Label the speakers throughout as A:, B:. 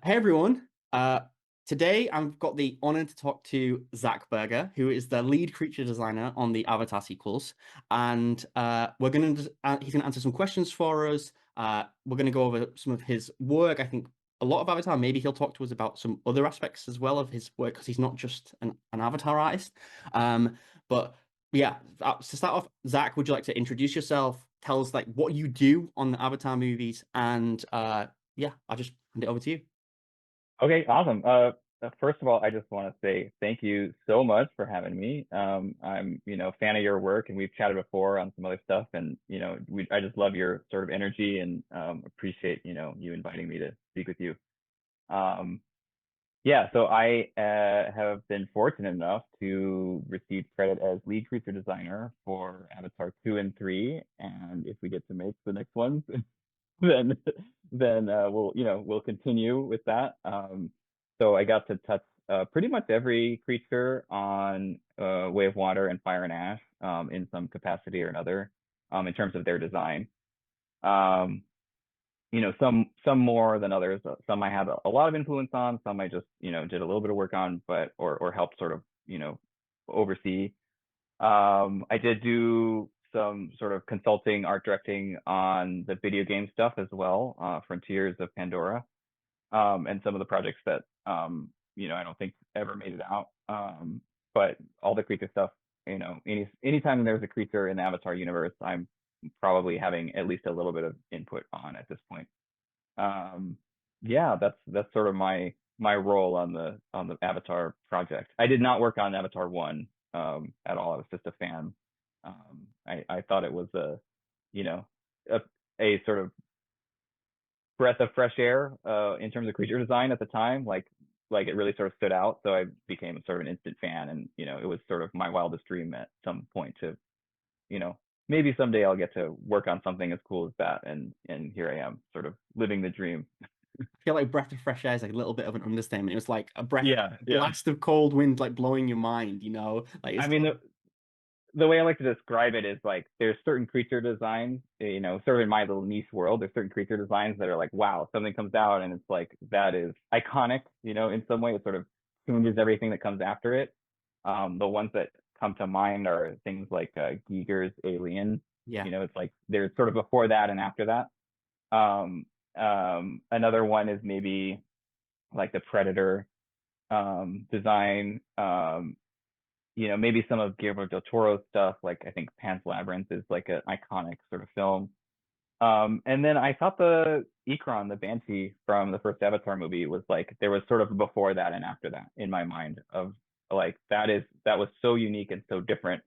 A: Hey everyone. Today I've got the honor to talk to Zach Berger, who is the lead creature designer on the Avatar sequels, and he's gonna answer some questions for us. We're gonna go over some of his work. I think a lot of Avatar. Maybe he'll talk to us about some other aspects as well of his work because he's not just an Avatar artist. But yeah, to start off, Zach, would you like to introduce yourself? Tell us like what you do on the Avatar movies, and yeah, I'll just hand it over to you.
B: Okay, awesome. First of all, I just want to say thank you so much for having me. I'm, a fan of your work, and we've chatted before on some other stuff, and I just love your sort of energy and appreciate, you inviting me to speak with you. Um, yeah, so I have been fortunate enough to receive credit as lead creature designer for Avatar 2 and 3, and if we get to make the next ones, then we'll continue with that. So I got to touch pretty much every creature on Way of Water and Fire and Ash in some capacity or another in terms of their design. Um, some more than others. Some I had a lot of influence on. Some I just did a little bit of work on, but or helped sort of oversee. I did do some sort of consulting, art directing on the video game stuff as well, Frontiers of Pandora, and some of the projects that I don't think ever made it out. But all the creature stuff, anytime there's a creature in the Avatar universe, I'm probably having at least a little bit of input on at this point. Um, yeah, that's sort of my role on the Avatar project. I did not work on Avatar 1 at all. I was just a fan. I thought it was you know, a, a sort of breath of fresh air in terms of creature design at the time. Like it really sort of stood out. So I became sort of an instant fan, and it was sort of my wildest dream at some point to, you know, maybe someday I'll get to work on something as cool as that. And here I am, sort of living the dream.
A: I feel like breath of fresh air is like a little bit of an understatement. It was like a
B: Yeah, yeah.
A: blast of cold wind, like blowing your mind. Like
B: I
A: it's
B: mean, the way I like to describe it is like there's certain creature designs, sort of in my little niche world, there's certain creature designs that are like, wow, something comes out and it's like that is iconic, in some way it sort of changes everything that comes after it. The ones that come to mind are things like Giger's Alien.
A: yeah,
B: It's like there's sort of before that and after that. Another one is maybe like the Predator design. Maybe some of Guillermo del Toro's stuff, like I think Pan's Labyrinth is like an iconic sort of film. And then I thought the Ikron, the Banshee from the first Avatar movie, was like there was sort of before that and after that in my mind of like that was so unique and so different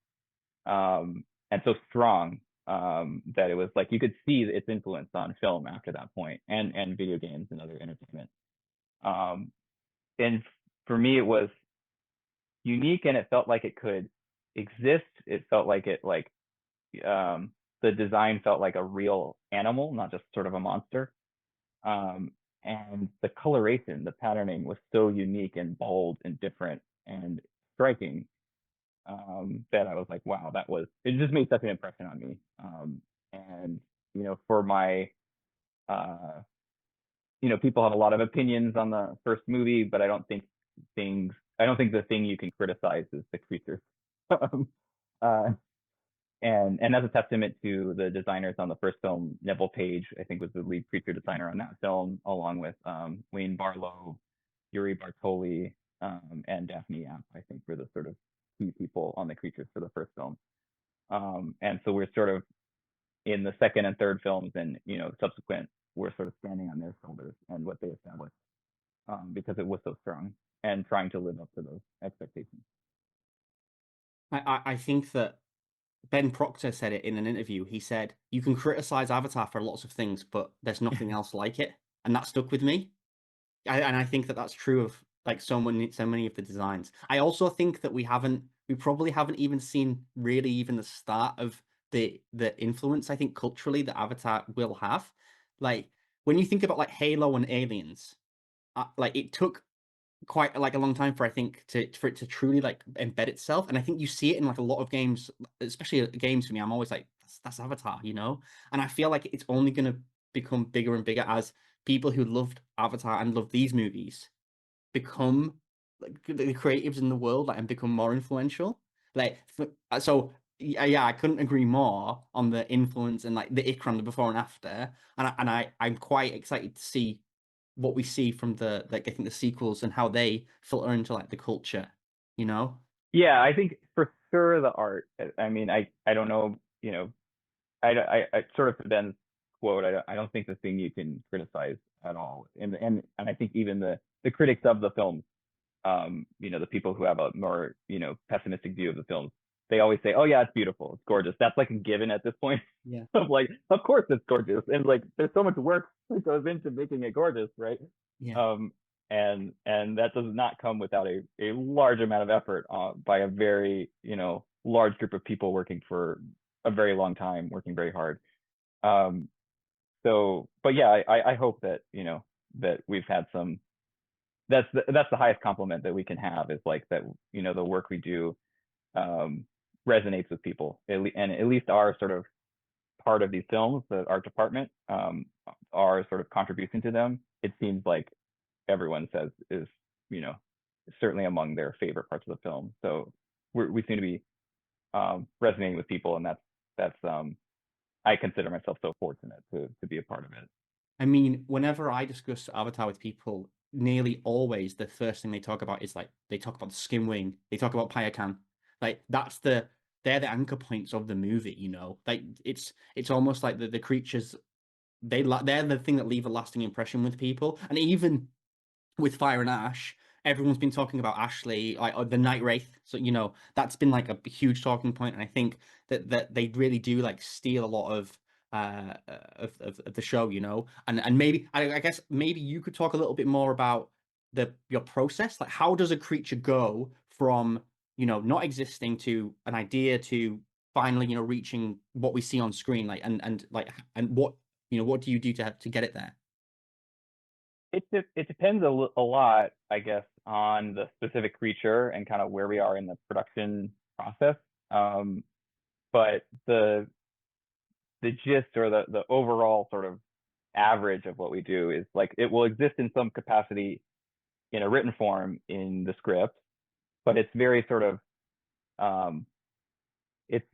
B: and so strong that it was like you could see its influence on film after that point and video games and other entertainment. Um, and for me, it was unique and it felt like it could exist. It felt like the design felt like a real animal, not just sort of a monster. Um, and the coloration, the patterning was so unique and bold and different and striking that I was like, wow, it just made such an impression on me. And, for my, uh, people have a lot of opinions on the first movie, but I don't think the thing you can criticize is the creatures. uh, and that's a testament to the designers on the first film. Neville Page, I think, was the lead creature designer on that film, along with Wayne Barlow, Yuri Bartoli, and Daphne Yap. I think were the sort of key people on the creatures for the first film. And so we're sort of in the second and third films, and subsequent, we're sort of standing on their shoulders and what they established because it was so strong and trying to live up to those expectations.
A: I think that Ben Proctor said it in an interview. He said you can criticize Avatar for lots of things, but there's nothing else like it, and that stuck with me. And I think that that's true of like so many of the designs. I also think that we probably haven't even seen really even the start of the influence I think culturally that Avatar will have. Like when you think about like Halo and Aliens, like it took quite like a long time for I think for it to truly like embed itself, and I think you see it in like a lot of games, especially games for me. I'm always like that's Avatar, and I feel like it's only going to become bigger and bigger as people who loved Avatar and love these movies become like the creatives in the world, like, and become more influential. Like, so yeah, yeah, I couldn't agree more on the influence and like the Ikram, the before and after. I'm quite excited to see what we see from the like I think the sequels and how they filter into like the culture, you know?
B: Yeah, I think for sure the art. I mean, I don't know, you know, I sort of to Ben's quote, I don't think the thing you can criticize at all. And I think even the critics of the film, you know, the people who have a more, you know, pessimistic view of the films, they always say, "Oh yeah, it's beautiful, it's gorgeous." That's like a given at this point.
A: Yeah.
B: Of like, of course it's gorgeous, and like, there's so much work that goes into making it gorgeous, right?
A: Yeah.
B: Um, and that does not come without a large amount of effort by a very, you know, large group of people working for a very long time, working very hard. Um, so, but yeah, I hope that, you know, that we've had some, that's the highest compliment that we can have, is like that, you know, the work we do resonates with people, and at least our sort of part of these films, the art department, our sort of contribution to them, it seems like everyone says is, you know, certainly among their favorite parts of the film. So we seem to be resonating with people, and that's I consider myself so fortunate to be a part of it.
A: I mean, whenever I discuss Avatar with people, nearly always the first thing they talk about is like they talk about the skim wing, they talk about Payakan. Like they're the anchor points of the movie, you know. Like it's almost like the creatures they're the thing that leave a lasting impression with people. And even with Fire and Ash, everyone's been talking about Ashley, like the Nightwraith. So that's been like a huge talking point, and I think that they really do like steal a lot of of the show, and maybe I guess maybe you could talk a little bit more about your process, like how does a creature go from not existing to an idea to finally reaching what we see on screen, like and what do you do to get it there?
B: It depends a lot, I guess, on the specific creature and kind of where we are in the production process. Um, but the gist, or the overall sort of average of what we do, is like it will exist in some capacity in a written form in the script, but it's very sort of um, it's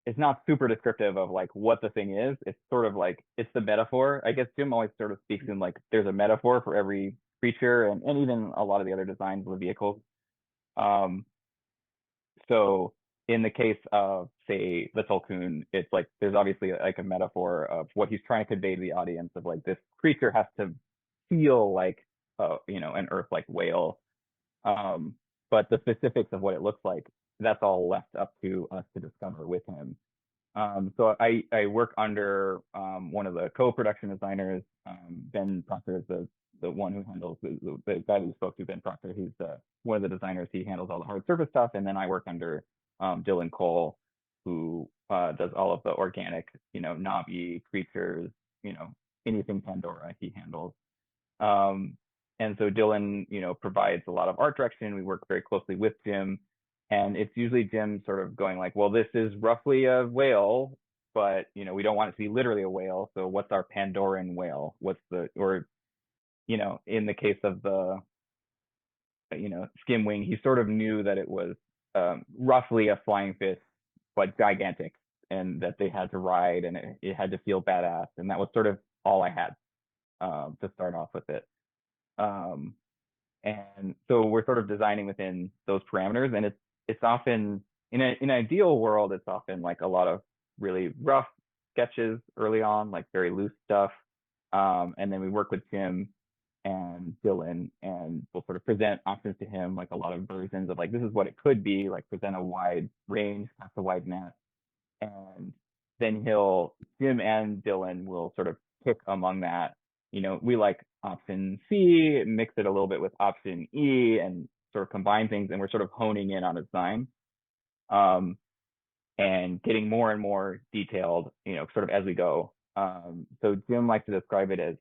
B: it's not super descriptive of like what the thing is. It's sort of like it's the metaphor. I guess Jim always sort of speaks in like there's a metaphor for every creature, and even a lot of the other designs of the vehicles. Um, so in the case of, say, the Tulkun, it's like there's obviously like a metaphor of what he's trying to convey to the audience, of like this creature has to feel like you know, an Earth like whale. Um, but the specifics of what it looks like, that's all left up to us to discover with him. So I work under one of the co-production designers. Ben Proctor is the one who handles the guy that we spoke to, Ben Proctor. He's one of the designers. He handles all the hard surface stuff, and then I work under Dylan Cole, who does all of the organic, knobby creatures, anything Pandora he handles. Um, and so Dylan, provides a lot of art direction. We work very closely with Jim, and it's usually Jim sort of going like, well, this is roughly a whale, but we don't want it to be literally a whale. So what's our Pandoran whale? Or in the case of the skim wing, he sort of knew that it was roughly a flying fish, but gigantic, and that they had to ride, and it had to feel badass, and that was sort of all I had to start off with it. Um, and so we're sort of designing within those parameters, and it's often in an ideal world, it's often like a lot of really rough sketches early on, like very loose stuff. And then we work with Jim and Dylan, and we'll sort of present options to him, like a lot of versions of like this is what it could be, like present a wide range, cast a wide net, and then Jim and Dylan will sort of pick among that. We like option C, mix it a little bit with option E, and sort of combine things, and we're sort of honing in on a design, and getting more and more detailed, sort of as we go. So Jim likes to describe it as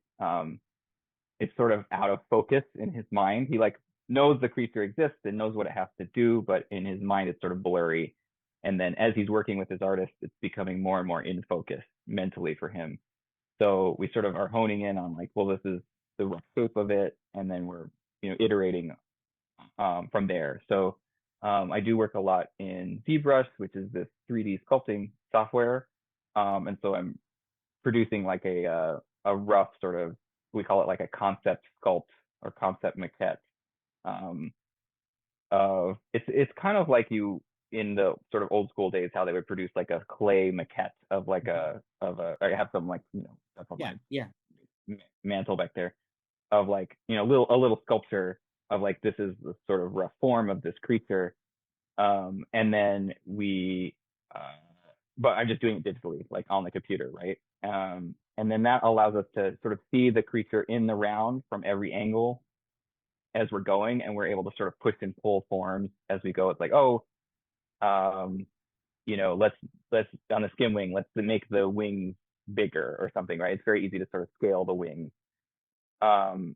B: it's sort of out of focus in his mind. He like knows the creature exists and knows what it has to do, but in his mind it's sort of blurry. And then as he's working with his artist, it's becoming more and more in focus mentally for him. So we sort of are honing in on like, well, this is the rough shape of it, and then we're iterating from there. So I do work a lot in ZBrush, which is this 3D sculpting software, and so I'm producing like a rough sort of, we call it like a concept sculpt or concept maquette. Um, of it's kind of like you in the sort of old school days how they would produce like a clay maquette of like I have some like that's on
A: Yeah,
B: my
A: yeah,
B: mantle back there of like a little sculpture of like this is the sort of rough form of this creature, and then we uh, but I'm just doing it digitally like on the computer, right? And then that allows us to sort of see the creature in the round from every angle as we're going, and we're able to sort of push and pull forms as we go. It's like, oh, um, let's on the skim wing, let's make the wings bigger or something, right? It's very easy to sort of scale the wings, um,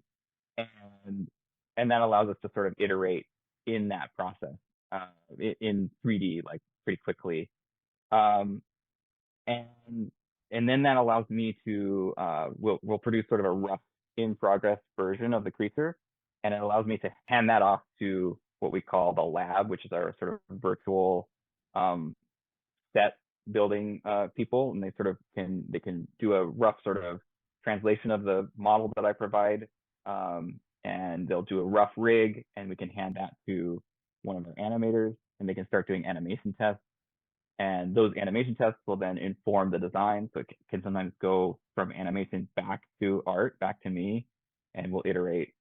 B: and that allows us to sort of iterate in that process in 3D like pretty quickly, um, and then that allows me to we'll produce sort of a rough in progress version of the creature, and it allows me to hand that off to what we call the lab, which is our sort of virtual um, set building people, and they can do a rough sort of translation of the model that I provide, and they'll do a rough rig, and we can hand that to one of our animators, and they can start doing animation tests, and those animation tests will then inform the design. So it can sometimes go from animation back to art, back to me, and we'll iterate.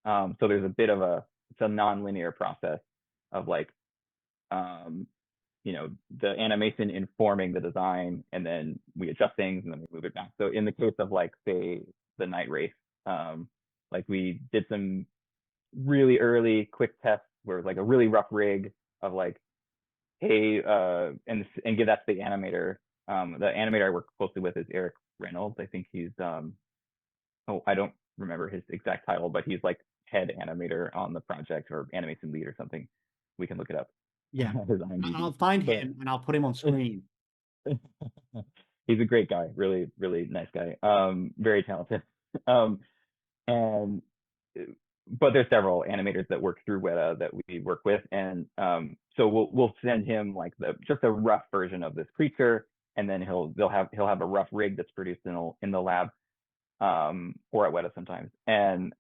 B: So there's a bit of it's a non-linear process of like, um, the animation informing the design, and then we adjust things and then we move it back. So in the case of like, say, the Nightwraith, like we did some really early quick tests where it was like a really rough rig of like, hey, and give that to the animator. The animator I work closely with is Eric Reynolds. I think he's oh, I don't remember his exact title, but he's like head animator on the project or animation lead or something. We can look it up.
A: yeah.
B: His IMDb.
A: I'll find
B: But
A: him and I'll put him on screen.
B: he's a great guy, really, really nice guy. Very talented. Um, and but there's several animators that work through Weta that we work with, and so we'll send him like just a rough version of this creature, and then he'll have a rough rig that's produced in the lab, or at Weta sometimes, and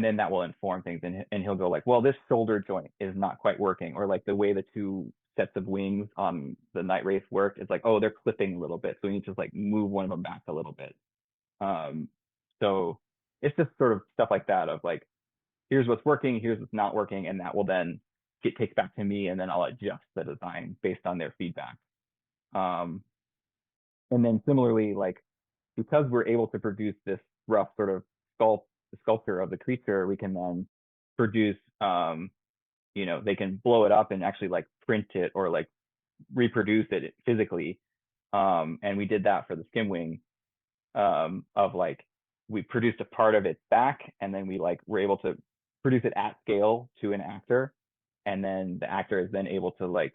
B: then that will inform things, and he'll go like, well, this shoulder joint is not quite working, or like the way the two sets of wings on the Nightwraith work is like, oh, they're clipping a little bit, so we need to like move one of them back a little bit. So it's just sort of stuff like that of like, here's what's working, here's what's not working, and that will then get kicked back to me, and then I'll adjust the design based on their feedback. And then similarly, like, because we're able to produce this rough sort of sculpture of the creature, we can then produce, they can blow it up and actually like print it or like reproduce it physically. And we did that for the skim wing, of like, we produced a part of its back, and then we like were able to produce it at scale to an actor, and then the actor is then able to like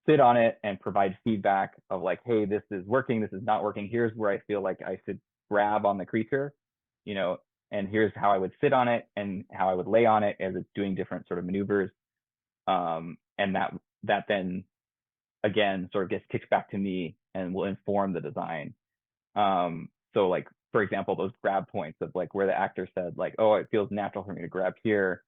B: sit on it and provide feedback of like, hey, this is working, this is not working, here's where I feel like I should grab on the creature, and here's how I would sit on it and how I would lay on it as it's doing different sort of maneuvers, and that then again sort of gets kicked back to me and will inform the design. So like, for example, those grab points of like where the actor said like, oh, it feels natural for me to grab here,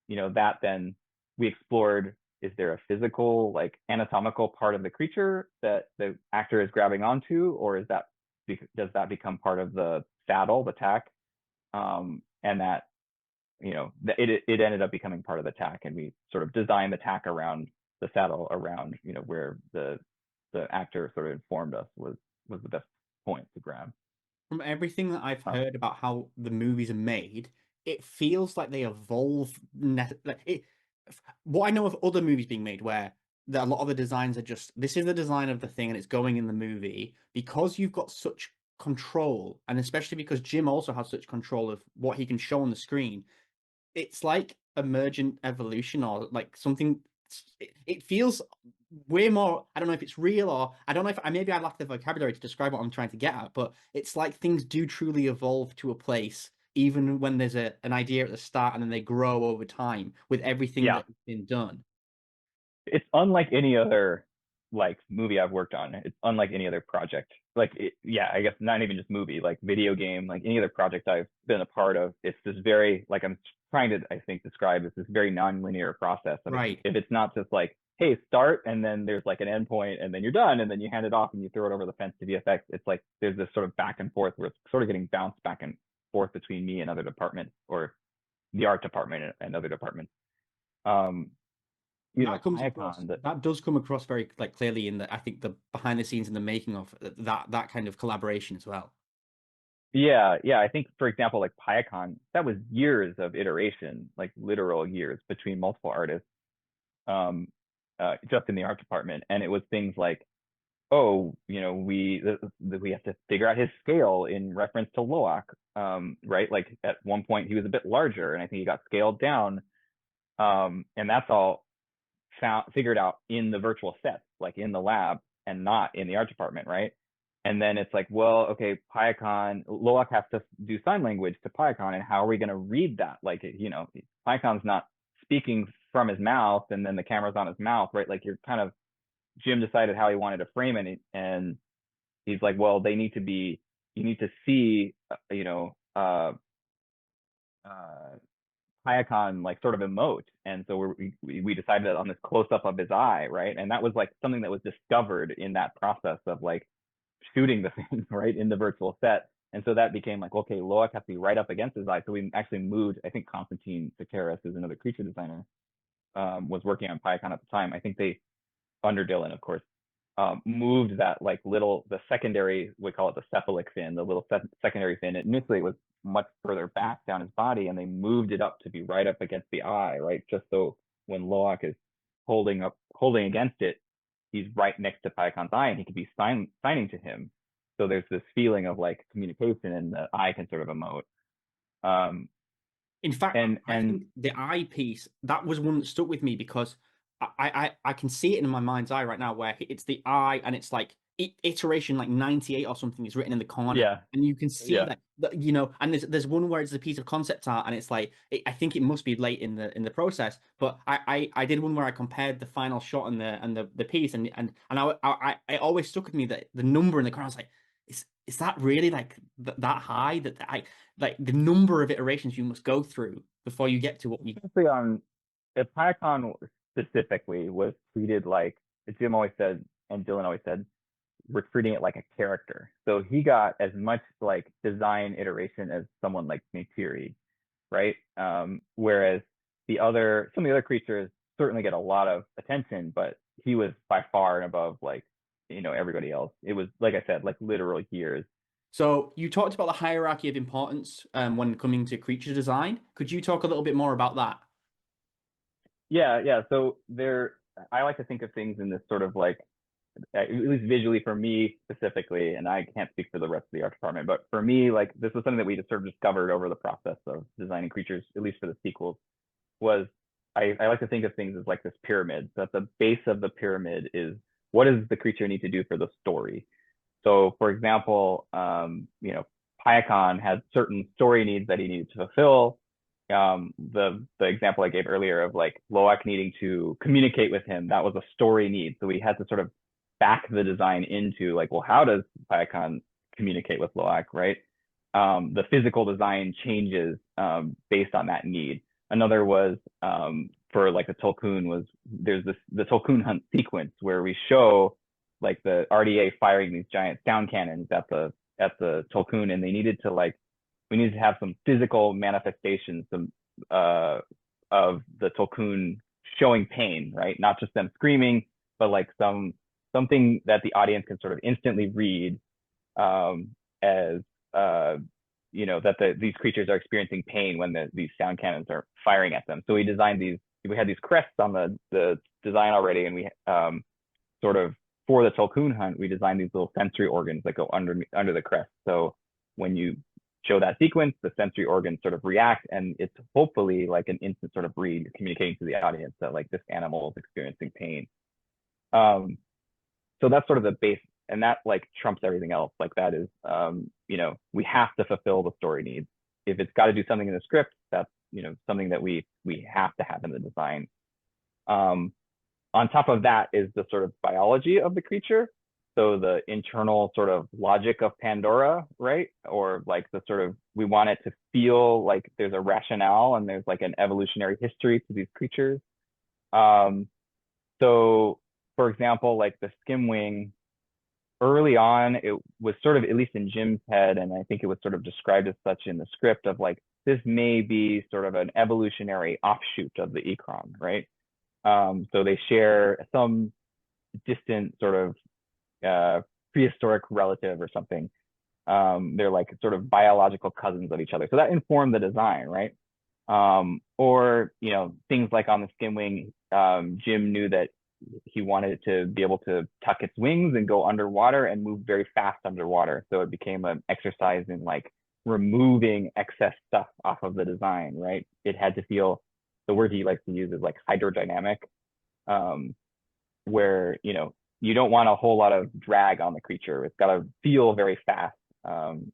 B: that then we explored, is there a physical, like anatomical part of the creature that the actor is grabbing onto, or does that become part of the saddle, the tack? And that, it ended up becoming part of the tack, and we sort of designed the tack around the saddle, around, where the actor sort of informed us was the best point to grab.
A: From everything that I've
B: Um,
A: heard about how the movies are made, it feels like they evolve. What I know of other movies being made, where a lot of the designs are just, this is the design of the thing and it's going in the movie, because you've got such control, and especially because Jim also has such control of what he can show on the screen. It's like emergent evolution, or like something. It feels way more. I don't know if it's real, or I don't know if maybe I lack the vocabulary to describe what I'm trying to get at, but it's like things do truly evolve to a place, even when there's an idea at the start, and then they grow over time with everything
B: Yeah,
A: that's been done.
B: it's unlike any other like movie I've worked on. It's unlike any other project. Like yeah, I guess not even just movie, like video game, like any other project I've been a part of. It's this very like I'm trying to I think describe this very non-linear process. Of
A: Right.
B: if it's not just like hey start and then there's like an endpoint and then you're done and then you hand it off and you throw it over the fence to VFX. It's like there's this sort of back and forth where it's sort of getting bounced back and forth between me and other departments or the art department and other departments. Um,
A: That comes across.
B: Piacon, that
A: That does come across very like clearly in the I think the behind the scenes and the making of that kind of collaboration as well.
B: yeah, yeah. I think, for example, like Piacon, that was years of iteration, like literal years between multiple artists, um, just in the art department. And it was things like, oh, we have to figure out his scale in reference to Loak, right? Like at one point he was a bit larger, and I think he got scaled down, and that's all figured out in the virtual sets, like in the lab and not in the art department, right? And then it's like, well, okay, Piacon, Loak has to do sign language to Piacon, and how are we going to read that? Like, Piacon's not speaking from his mouth, and then the camera's on his mouth, right? Like, you're kind of Jim decided how he wanted to frame it, and he's like, well, you need to see, uh, Hayakon like sort of emote, and so we decided on this close up of his eye, right? And that was like something that was discovered in that process of like shooting the thing right in the virtual set, and so that became like okay, Loak has to be right up against his eye. So we actually moved. I think Konstantin Sakaris, who's another creature designer, was working on Pycon at the time. I think they under Dylan, of course, moved that like little the secondary we call it the cephalic fin, the little secondary fin. Initially, it was much further back down his body, and they moved it up to be right up against the eye, right? Just so when Loak is holding against it, he's right next to Pycon's eye, and he could be signing to him. So there's this feeling of like communication, and the eye can sort of emote. Um,
A: In fact, I
B: and
A: think the eye piece that was one that stuck with me because I can see it in my mind's eye right now where it's the eye and it's like iteration like 98 or something is written in the corner
B: yeah,
A: and you can see
B: yeah,
A: that and there's one where it's a piece of concept art and it's like I think it must be late in the process, but I did one where I compared the final shot and the piece and it always stuck with me that the number in the corner. I was like, is that really like that high that I like the number of iterations you must go through before you get to what you.
B: especially on if Pycon specifically was treated like Jim always said and Dylan always said, we're treating it like a character. So he got as much like design iteration as someone like Neytiri, right? Whereas some of the other creatures certainly get a lot of attention, but he was by far and above like everybody else. It was like I said, like literal years.
A: So you talked about the hierarchy of importance when coming to creature design. Could you talk a little bit more about that?
B: Yeah, yeah. So I like to think of things in this sort of like at least visually for me specifically, and I can't speak for the rest of the art department, but for me, like this was something that we just sort of discovered over the process of designing creatures, at least for the sequels, was I like to think of things as like this pyramid. So at the base of the pyramid is what does the creature need to do for the story? So for example, Pyacon had certain story needs that he needed to fulfill. The example I gave earlier of like Loak needing to communicate with him, that was a story need. So we had to sort of back the design into like, well, how does Pyacon communicate with Loak, right? The physical design changes based on that need. Another was for like the Tolkun was there's the Tolkun hunt sequence where we show like the RDA firing these giant sound cannons at the Tolkun, and they needed to like we needed to have some physical manifestations of the Tolkun showing pain, right? Not just them screaming, but like something that the audience can sort of instantly read as that these creatures are experiencing pain when these sound cannons are firing at them. So we designed these. We had these crests on the design already, and we sort of for the Tolkun hunt, we designed these little sensory organs that go under the crest. So when you show that sequence, the sensory organs sort of react, and it's hopefully like an instant sort of read communicating to the audience that like this animal is experiencing pain. So that's sort of the base, and that like trumps everything else. Like that is, we have to fulfill the story needs. If it's got to do something in the script, that's something that we have to have in the design. Um, on top of that is the sort of biology of the creature. So the internal sort of logic of Pandora, right? Or like the sort of, we want it to feel like there's a rationale and there's like an evolutionary history to these creatures. Um, so for example, like the skimwing, early on, it was sort of, at least in Jim's head, and I think it was sort of described as such in the script, of like, this may be sort of an evolutionary offshoot of the Ikron, right? So they share some distant sort of prehistoric relative or something. They're like sort of biological cousins of each other. So that informed the design, right? Or things like on the skimwing, Jim knew that he wanted it to be able to tuck its wings and go underwater and move very fast underwater. So it became an exercise in like removing excess stuff off of the design, right? It had to feel, the word he likes to use is like hydrodynamic, where you don't want a whole lot of drag on the creature. It's got to feel very fast, and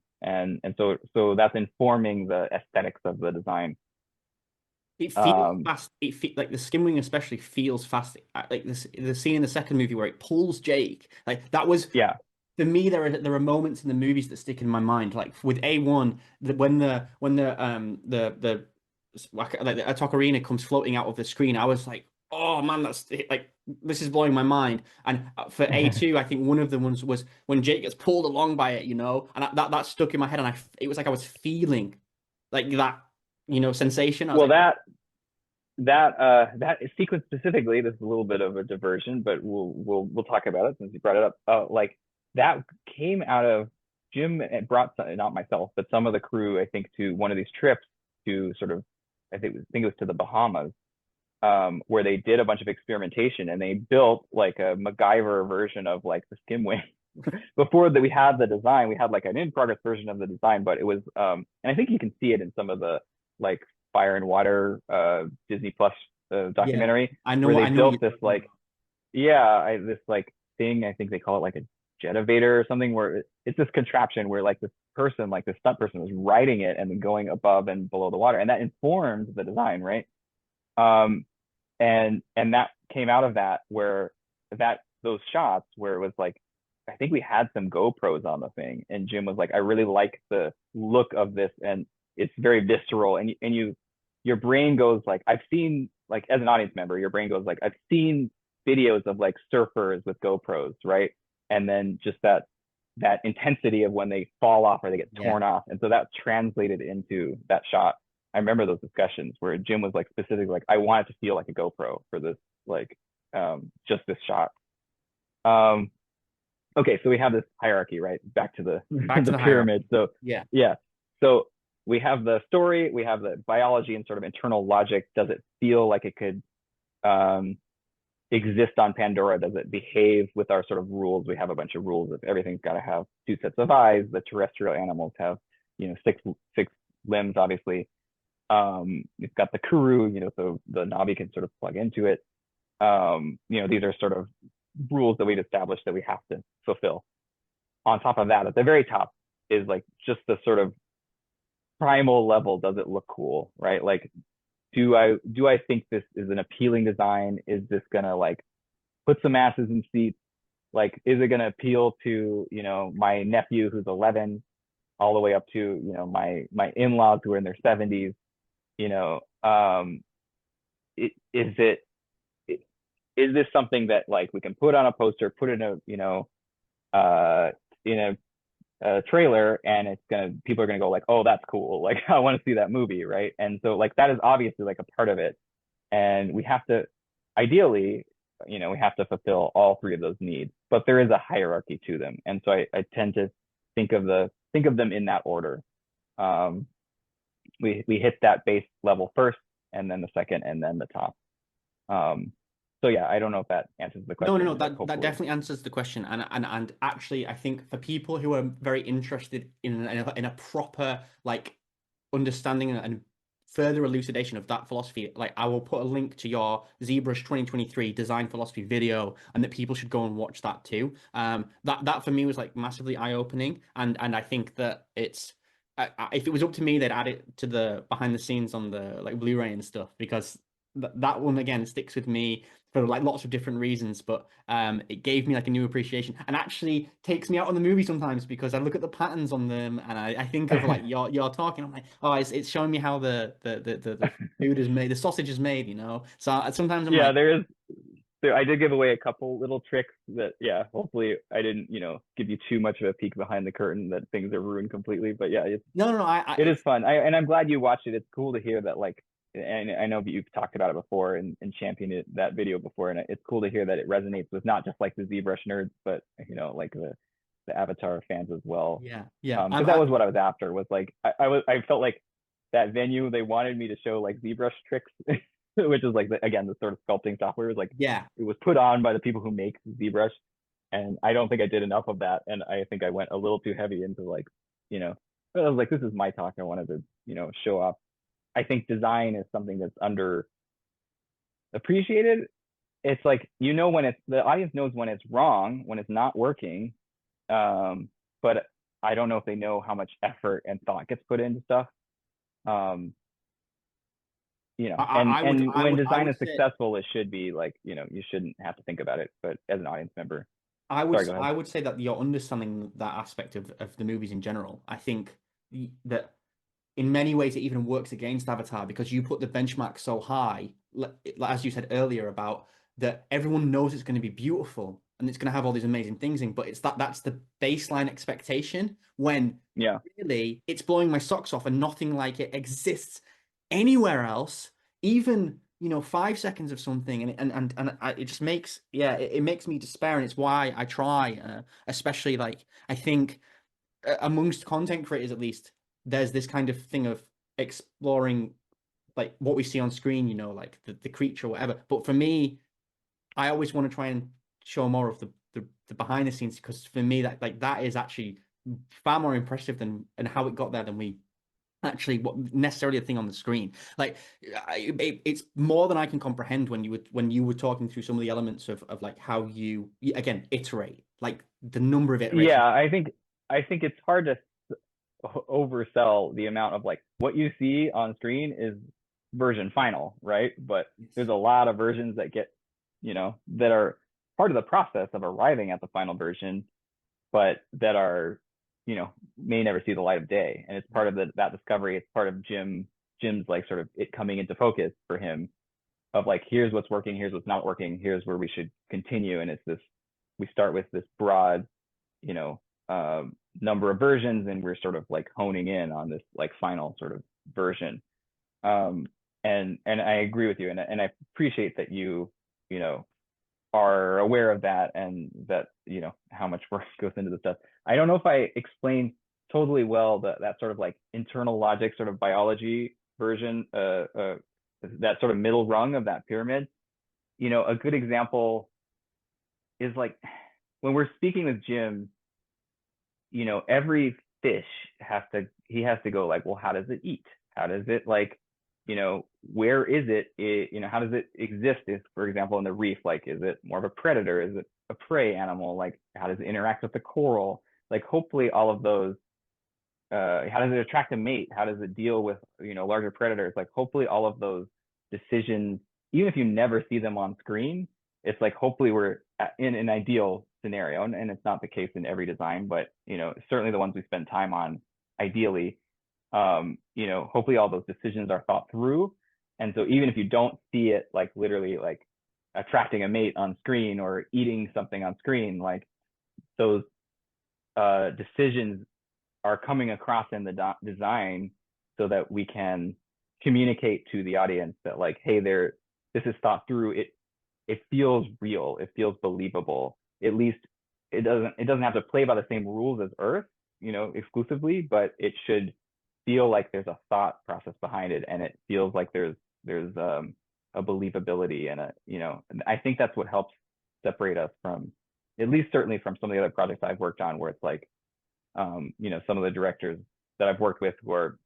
B: so that's informing the aesthetics of the design.
A: It feels fast. Like the skimwing especially feels fast. Like this, the scene in the second movie where it pulls Jake. Like that was,
B: Yeah.
A: for me. There are moments in the movies that stick in my mind. Like with A1, like the Ocarina comes floating out of the screen. I was like, oh man, that's like, this is blowing my mind. And for A2, I think one of the ones was when Jake gets pulled along by it, and that stuck in my head. And it was like I was feeling like that, sensation. I was
B: Well,
A: like,
B: that sequence specifically, this is a little bit of a diversion, but we'll talk about it since you brought it up. Like that came out of Jim brought not myself, but some of the crew, I think, to one of these trips to sort of, I think it was to the Bahamas, where they did a bunch of experimentation and they built like a MacGyver version of like the skimwing. Before that, we had the design, we had like an in progress version of the design, but it was, and I think you can see it in some of the like Fire and Water Disney Plus
A: yeah,
B: documentary,
A: I know
B: where
A: what
B: they
A: I know.
B: built this like, yeah, this like thing. I think they call it like a jetivator or something, where it's this contraption where like this person, like this stunt person, was riding it and then going above and below the water, and that informed the design, right? Um, and that came out of that, where those shots where it was like, I think we had some GoPros on the thing, and Jim was like, I really like the look of this, and it's very visceral, and your brain goes like, I've seen, like, as an audience member, your brain goes like, I've seen videos of like surfers with GoPros, right? And then just that intensity of when they fall off or they get
A: Yeah,
B: torn off, and so that translated into that shot. I remember those discussions where Jim was like specifically like, I want it to feel like a GoPro for this, like, just this shot. Um, okay, so we have this hierarchy, right? Back to the
A: back to
B: the
A: the hierarchy.
B: pyramid. So
A: Yeah,
B: yeah, so we have the story, we have the biology and sort of internal logic. Does it feel like it could um, exist on Pandora? Does it behave with our sort of rules? We have a bunch of rules of everything's got to have two sets of eyes. The terrestrial animals have, six limbs, obviously. It's got the Kuru, so the Navi can sort of plug into it. These are sort of rules that we've established that we have to fulfill. On top of that, at the very top is like just the sort of primal level. Does it look cool, right? Like, do I think this is an appealing design? Is this gonna like put some asses in seats? Like, is it gonna appeal to, my nephew who's 11, all the way up to, my in-laws who are in their 70s? you know is this something that like we can put on a poster, put in a uh in a trailer, and people are gonna go like, oh, that's cool, like I want to see that movie, right? And so like that is obviously like a part of it, and we have to, ideally, we have to fulfill all three of those needs, but there is a hierarchy to them, and so I tend to think of them in that order. um we hit that base level first, and then the second, and then the top. Um, so yeah, I don't know if that answers the
A: no, no, no.
B: question, but
A: That
B: hopefully.
A: definitely answers the question. And actually, I think for people who are very interested in a proper like understanding and further elucidation of that philosophy, like I will put a link to your ZBrush 2023 design philosophy video, and that people should go and watch that too. That for me was like massively eye-opening, and I think that it's if it was up to me, they'd add it to the behind the scenes on the like Blu-ray and stuff, because that one again sticks with me for like lots of different reasons, but it gave me like a new appreciation and actually takes me out on the movie sometimes because I look at the patterns on them and I think of like you're talking. I'm like, oh, it's showing me how the food is made, the sausage is made, you know. So sometimes I'm
B: Yeah,
A: like,
B: there is. So I did give away a couple little tricks that, yeah, hopefully I didn't, give you too much of a peek behind the curtain that things are ruined completely. But yeah,
A: no,
B: it is
A: it's
B: fun. And I'm glad you watched it. It's cool to hear that, like, and I know you've talked about it before and championed that video before, and it's cool to hear that it resonates with not just like the ZBrush nerds, but like the Avatar fans as well.
A: yeah, yeah.
B: Because that was what I was after. Was like I felt like that venue they wanted me to show like ZBrush tricks, which is like again the sort of sculpting software was like
A: Yeah.
B: it was put on by the people who make ZBrush, and I don't think I did enough of that, and I think I went a little too heavy into like I was like, this is my talk. I wanted to show off. I think design is something that's under appreciated. It's like when it's the audience knows when it's wrong, when it's not working, but I don't know if they know how much effort and thought gets put into stuff. Um, and when
A: I
B: design
A: would
B: is
A: say
B: successful, it should be like, you shouldn't have to think about it. But as an audience member, sorry, go ahead.
A: I would say that you're understanding that aspect of the movies in general. I think that in many ways it even works against Avatar because you put the benchmark so high, as you said earlier about that everyone knows it's going to be beautiful and it's going to have all these amazing things in, but it's that's the baseline expectation when
B: Yeah.
A: really it's blowing my socks off and nothing like it exists anywhere else, even 5 seconds of something, it just makes it makes me despair, and it's why I try, especially like I think amongst content creators at least, there's this kind of thing of exploring like what we see on screen, like the creature or whatever. But for me, I always want to try and show more of the behind the scenes because for me that is actually far more impressive than and how it got there than we actually what necessarily a thing on the screen. Like it's more than I can comprehend when you were talking through some of the elements of like how you again iterate, like the number of iterations.
B: Yeah, I think it's hard to oversell the amount of like what you see on screen is version final, right? But there's a lot of versions that get, that are part of the process of arriving at the final version, but that are, may never see the light of day. And it's part of that discovery. It's part of Jim's like sort of it coming into focus for him of like, here's what's working, here's what's not working, here's where we should continue. And it's this, we start with this broad, you know, number of versions, and we're sort of like honing in on this like final sort of version. And I agree with you, and I appreciate that you know are aware of that, and that how much work goes into the stuff. I don't know if I explained totally well that sort of like internal logic sort of biology version, that sort of middle rung of that pyramid. A good example is like when we're speaking with Jim, every fish he has to go like, well, how does it eat? How does it like, where is it, how does it exist? If, for example, in the reef, like, is it more of a predator? Is it a prey animal? Like, how does it interact with the coral? Like, hopefully all of those, how does it attract a mate? How does it deal with, larger predators? Like, hopefully all of those decisions, even if you never see them on screen, it's like, hopefully we're in an ideal scenario, and it's not the case in every design, but certainly the ones we spend time on, ideally, hopefully all those decisions are thought through. And so even if you don't see it like literally like attracting a mate on screen or eating something on screen, like those decisions are coming across in the design so that we can communicate to the audience that like, hey, this is thought through. It feels real. It feels believable. At least it doesn't have to play by the same rules as Earth, exclusively, but it should feel like there's a thought process behind it, and it feels like there's a believability, and and I think that's what helps separate us from, at least certainly from some of the other projects I've worked on, where it's like, some of the directors that I've worked with who are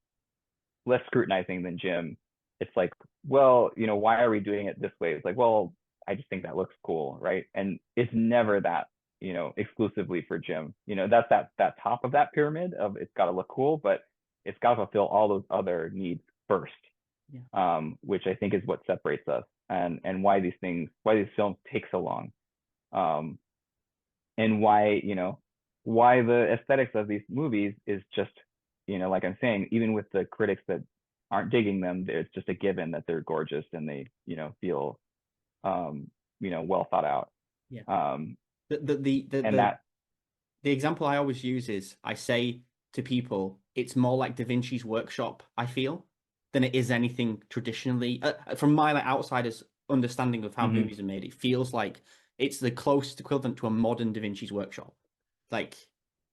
B: less scrutinizing than Jim. It's like, well, why are we doing it this way? It's like, well, I just think that looks cool, right? And it's never that, exclusively for Jim. That's that top of that pyramid of it's got to look cool, but it's got to fulfill all those other needs first,
A: Yeah.
B: which I think is what separates us, and why these films take so long, and why the aesthetics of these movies is just, like I'm saying, even with the critics that aren't digging them, it's just a given that they're gorgeous and they, feel, well thought out.
A: Yeah.
B: Um,
A: The the the the,
B: and
A: the
B: that,
A: the example I always use is I say to people, it's more like Da Vinci's workshop, I feel, than it is anything traditionally. From my like outsider's understanding of how
B: mhm.
A: movies are made, it feels like it's the closest equivalent to a modern Da Vinci's workshop, like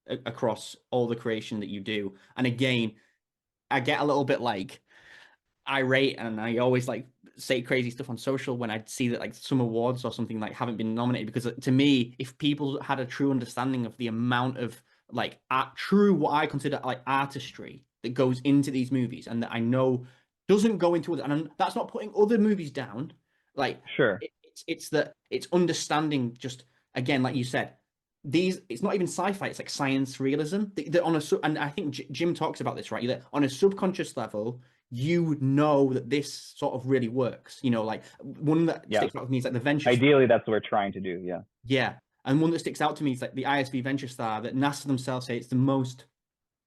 A: across all the creation that you do. And again, I get a little bit like irate and I always like say crazy stuff on social when I see that like some awards or something like haven't been nominated because to me, if people had a true understanding of the amount of like true what I consider like artistry that goes into these movies and that I know doesn't go into other, and that's not putting other movies down. Like
B: Sure.
A: it's that it's understanding just again, like you said, these it's not even sci-fi, it's like science realism. On a and I think Jim talks about this, right? That on a subconscious level, you know that this sort of really works. Like one that
B: Yeah.
A: sticks out to me is like the Venture Star.
B: Ideally, that's what we're trying to do. Yeah.
A: Yeah. And one that sticks out to me is like the ISB Venture Star that NASA themselves say it's the most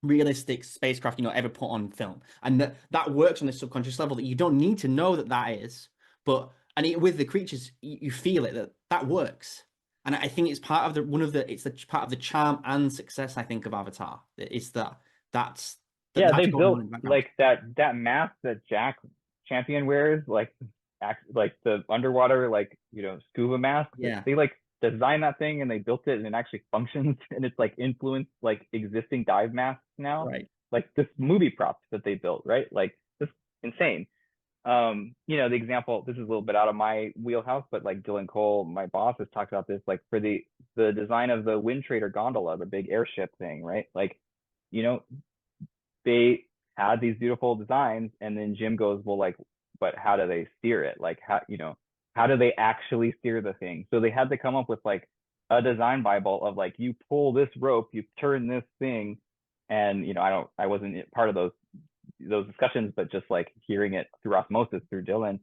A: realistic spacecraft ever put on film, and that works on this subconscious level that you don't need to know that that is, but with the creatures you feel it that works, and I think it's part of the one of the it's the part of the charm and success I think of Avatar is that's
B: Yeah, they
A: that's going on
B: built
A: in the background.
B: like that mask that Jack Champion wears, like like the underwater, like, scuba mask.
A: Yeah,
B: They like designed that thing and they built it and it actually functions and it's like influenced like existing dive masks now.
A: right.
B: Like this movie props that they built, right? Like this insane. The example, this is a little bit out of my wheelhouse, but like Dylan Cole, my boss, has talked about this, like for the design of the Wind Trader gondola, the big airship thing, right? Like, you know, they had these beautiful designs, and then Jim goes, well, like, but how do they steer it? Like, how do they actually steer the thing? So they had to come up with like a design bible of like, you pull this rope, you turn this thing, and I wasn't part of those discussions, but just like hearing it through osmosis through Dylan,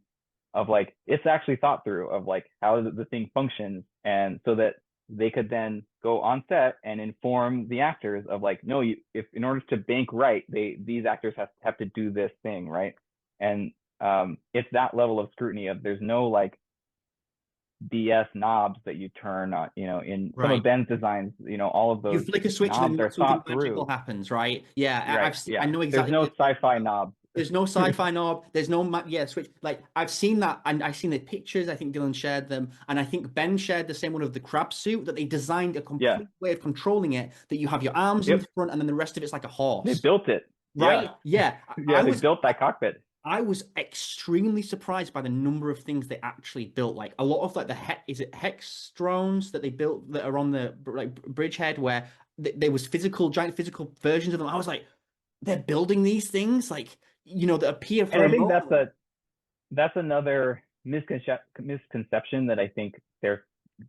B: of like it's actually thought through of like how the thing functions, and so that they could then go on set and inform the actors of like, no, if in order to bank right, these actors have to do this thing, right? And it's that level of scrutiny of there's no like BS knobs that you turn on, in some of
A: Right.
B: Ben's designs, all of
A: You
B: those
A: flick a switch and
B: knobs
A: then
B: are
A: something
B: thought
A: magical
B: through.
A: happens, right? Yeah,
B: Right.
A: I've seen, I
B: Yeah.
A: know
B: There's
A: exactly what
B: no
A: you're talking
B: sci-fi
A: about.
B: knobs.
A: There's no sci-fi knob. There's no yeah switch. Like I've seen that, and I've seen the pictures. I think Dylan shared them, and I think Ben shared the same one of the crab suit that they designed a
B: Yeah.
A: complete way of controlling it. That you have your arms in
B: Yep.
A: the front, and then the rest of it's like a
B: They
A: horse,
B: built it. Yeah.
A: right? Yeah,
B: Yeah. They built that cockpit.
A: I was extremely surprised by the number of things they actually built. Like a lot of like is it hex drones that they built that are on the like bridgehead where there was giant physical versions of them. I was like, they're building these things like that appear
B: And
A: for
B: I
A: a
B: think
A: moment.
B: that's another misconception that I think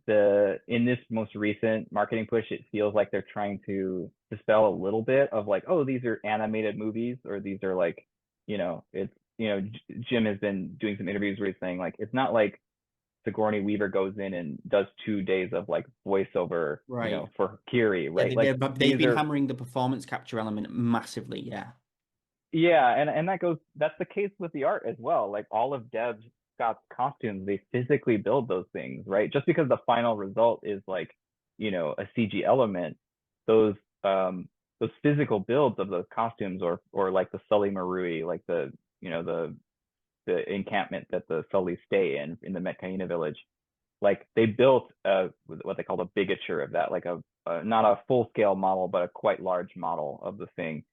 B: the in this most recent marketing push, it feels like they're trying to dispel a little bit of like, oh, these are animated movies, or these are like, it's, Jim has been doing some interviews where he's saying like, it's not like Sigourney Weaver goes in and does 2 days of like voiceover,
A: Right.
B: for Kiri,
A: Yeah,
B: right? Like
A: they've
B: these
A: been
B: are,
A: hammering the performance capture element massively. Yeah.
B: yeah, and that's the case with the art as well. Like all of Deb Scott's costumes, they physically build those things, right? Just because the final result is like, a CG element, those those physical builds of those costumes, or like the Sully Marui, like the encampment that the Sullys stay in the Metcaina village, like they built what they called a bigature of that, like a not a full scale model, but a quite large model of the thing,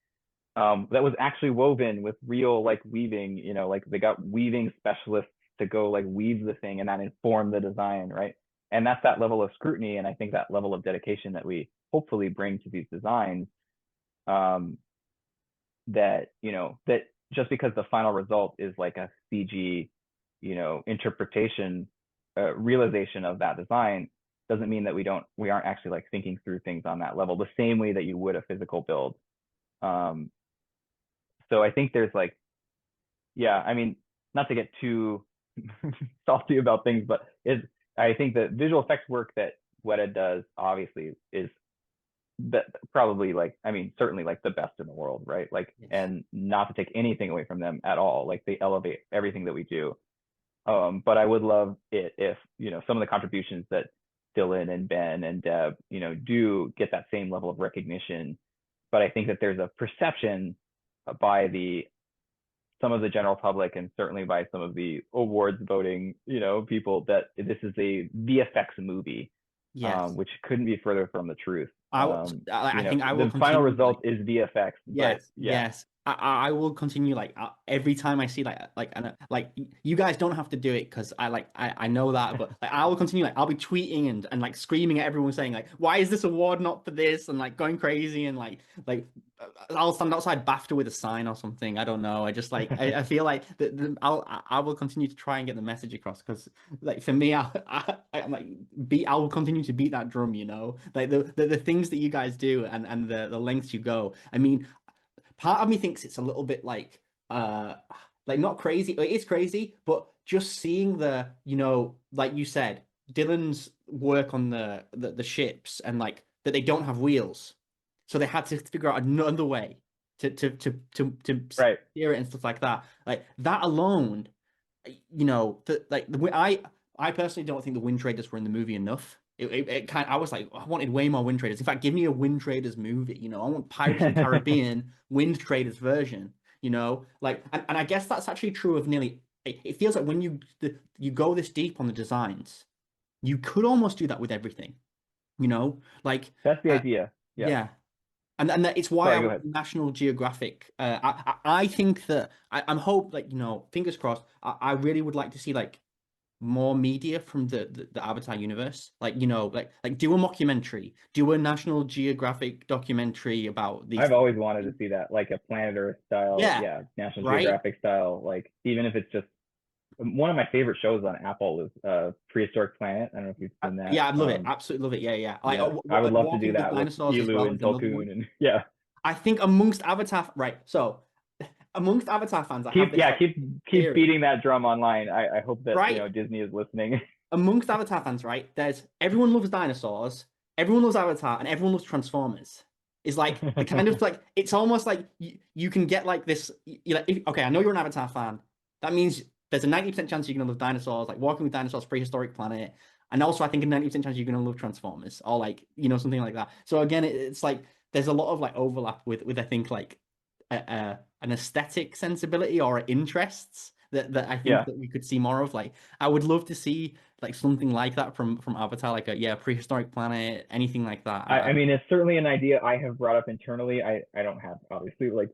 B: that was actually woven with real like weaving, like they got weaving specialists to go like weave the thing and that inform the design, right? And that's that level of scrutiny, and I think that level of dedication that we hopefully bring to these designs, that just because the final result is like a CG, interpretation, realization of that design, doesn't mean that we aren't actually like thinking through things on that level the same way that you would a physical build. Um, so I think there's like, yeah, I mean, not to get too salty about things, but I think the visual effects work that Weta does obviously is probably like, I mean, certainly like the best in the world, right? Like,
A: Yes.
B: and not to take anything away from them at all. Like they elevate everything that we do. But I would love it if, some of the contributions that Dylan and Ben and Deb, do get that same level of recognition. But I think that there's a perception by some of the general public and certainly by some of the awards voting, people, that this is a VFX movie,
A: Yes.
B: which couldn't be further from the truth.
A: I think I will
B: The final
A: continue like
B: result is VFX, but
A: yes,
B: yeah,
A: yes. I will continue like every time I see you guys don't have to do it because I know that, but like I will continue like I'll be tweeting and like screaming at everyone saying like why is this award not for this and like going crazy and like I'll stand outside BAFTA with a sign or something. I don't know. I just like I feel like I will continue to try and get the message across because like for me I'm like I will continue to beat that drum, like the things that you guys do and the lengths you go. I mean, part of me thinks it's a little bit like not crazy. It is crazy, but just seeing like you said, Dylan's work on the ships and like that they don't have wheels. So they had to figure out another way to
B: right.
A: steer it and stuff like that. Like that alone, I personally don't think the Wind Traders were in the movie enough. It kind I was like, I wanted way more Wind Traders. In fact, give me a Wind Traders movie. I want Pirates of the Caribbean Wind Traders version. And I guess that's actually true of nearly. It feels like when you go this deep on the designs, you could almost do that with everything. Like
B: That's the
A: uh,
B: idea. Yeah.
A: yeah, and that it's why I
B: Sorry, go
A: want
B: ahead.
A: National Geographic. I think that I'm hope like fingers crossed. I really would like to see like more media from the Avatar universe. Like do a mockumentary, do a National Geographic documentary about these
B: I've
A: things.
B: always wanted to see that, like a Planet Earth style,
A: Yeah,
B: yeah, National
A: right.
B: Geographic style, like even if it's just one of my favorite shows on Apple is Prehistoric Planet. I don't know if you've seen that.
A: Yeah, I love it. Absolutely love it. Yeah, yeah. Like
B: Yeah, I would love to do
A: Walking with
B: that with
A: Dinosaurs as
B: Elu
A: well
B: and
A: is another one.
B: Tulkun and yeah.
A: I think amongst Avatar, right? So amongst Avatar fans, I have
B: Keep
A: this
B: yeah,
A: like
B: keep
A: theory,
B: beating that drum online. I hope that
A: right?
B: Disney is listening.
A: Amongst Avatar fans, right? There's everyone loves dinosaurs, everyone loves Avatar, and everyone loves Transformers. Is like the kind of like it's almost like you can get like this. You like, okay, I know you're an Avatar fan. That means there's a 90% chance you're gonna love dinosaurs, like Walking with Dinosaurs, Prehistoric Planet, and also I think a 90% chance you're gonna love Transformers or like something like that. So again, it's like there's a lot of like overlap with I think like an aesthetic sensibility or interests that I think
B: Yeah.
A: that we could see more of. Like I would love to see like something like that from Avatar, like a prehistoric planet, anything like that.
B: I mean, it's certainly an idea I have brought up internally. I don't have obviously like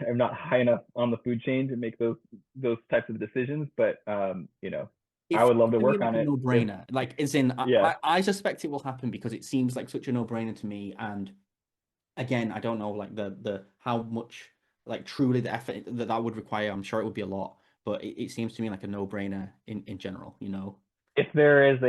B: I'm not high enough on the food chain to make those types of decisions, but
A: It
B: I would
A: feels
B: love to
A: to me
B: work
A: like
B: on
A: a
B: it if
A: no-brainer. Like, as in,
B: yeah.
A: I suspect it will happen because it seems like such a no-brainer to me. And again, I don't know like the how much like truly the effort that would require. I'm sure it would be a lot, but it seems to me like a no-brainer in general.
B: If there is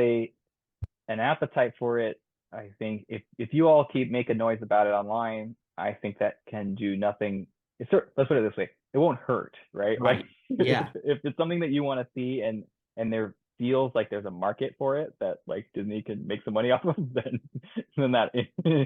B: an appetite for it, I think if you all keep making noise about it online, I think that can do nothing. Let's put it this way: it won't hurt, right? Like
A: Right. Yeah.
B: if it's something that you want to see and there feels like there's a market for it that like Disney can make some money off of, then that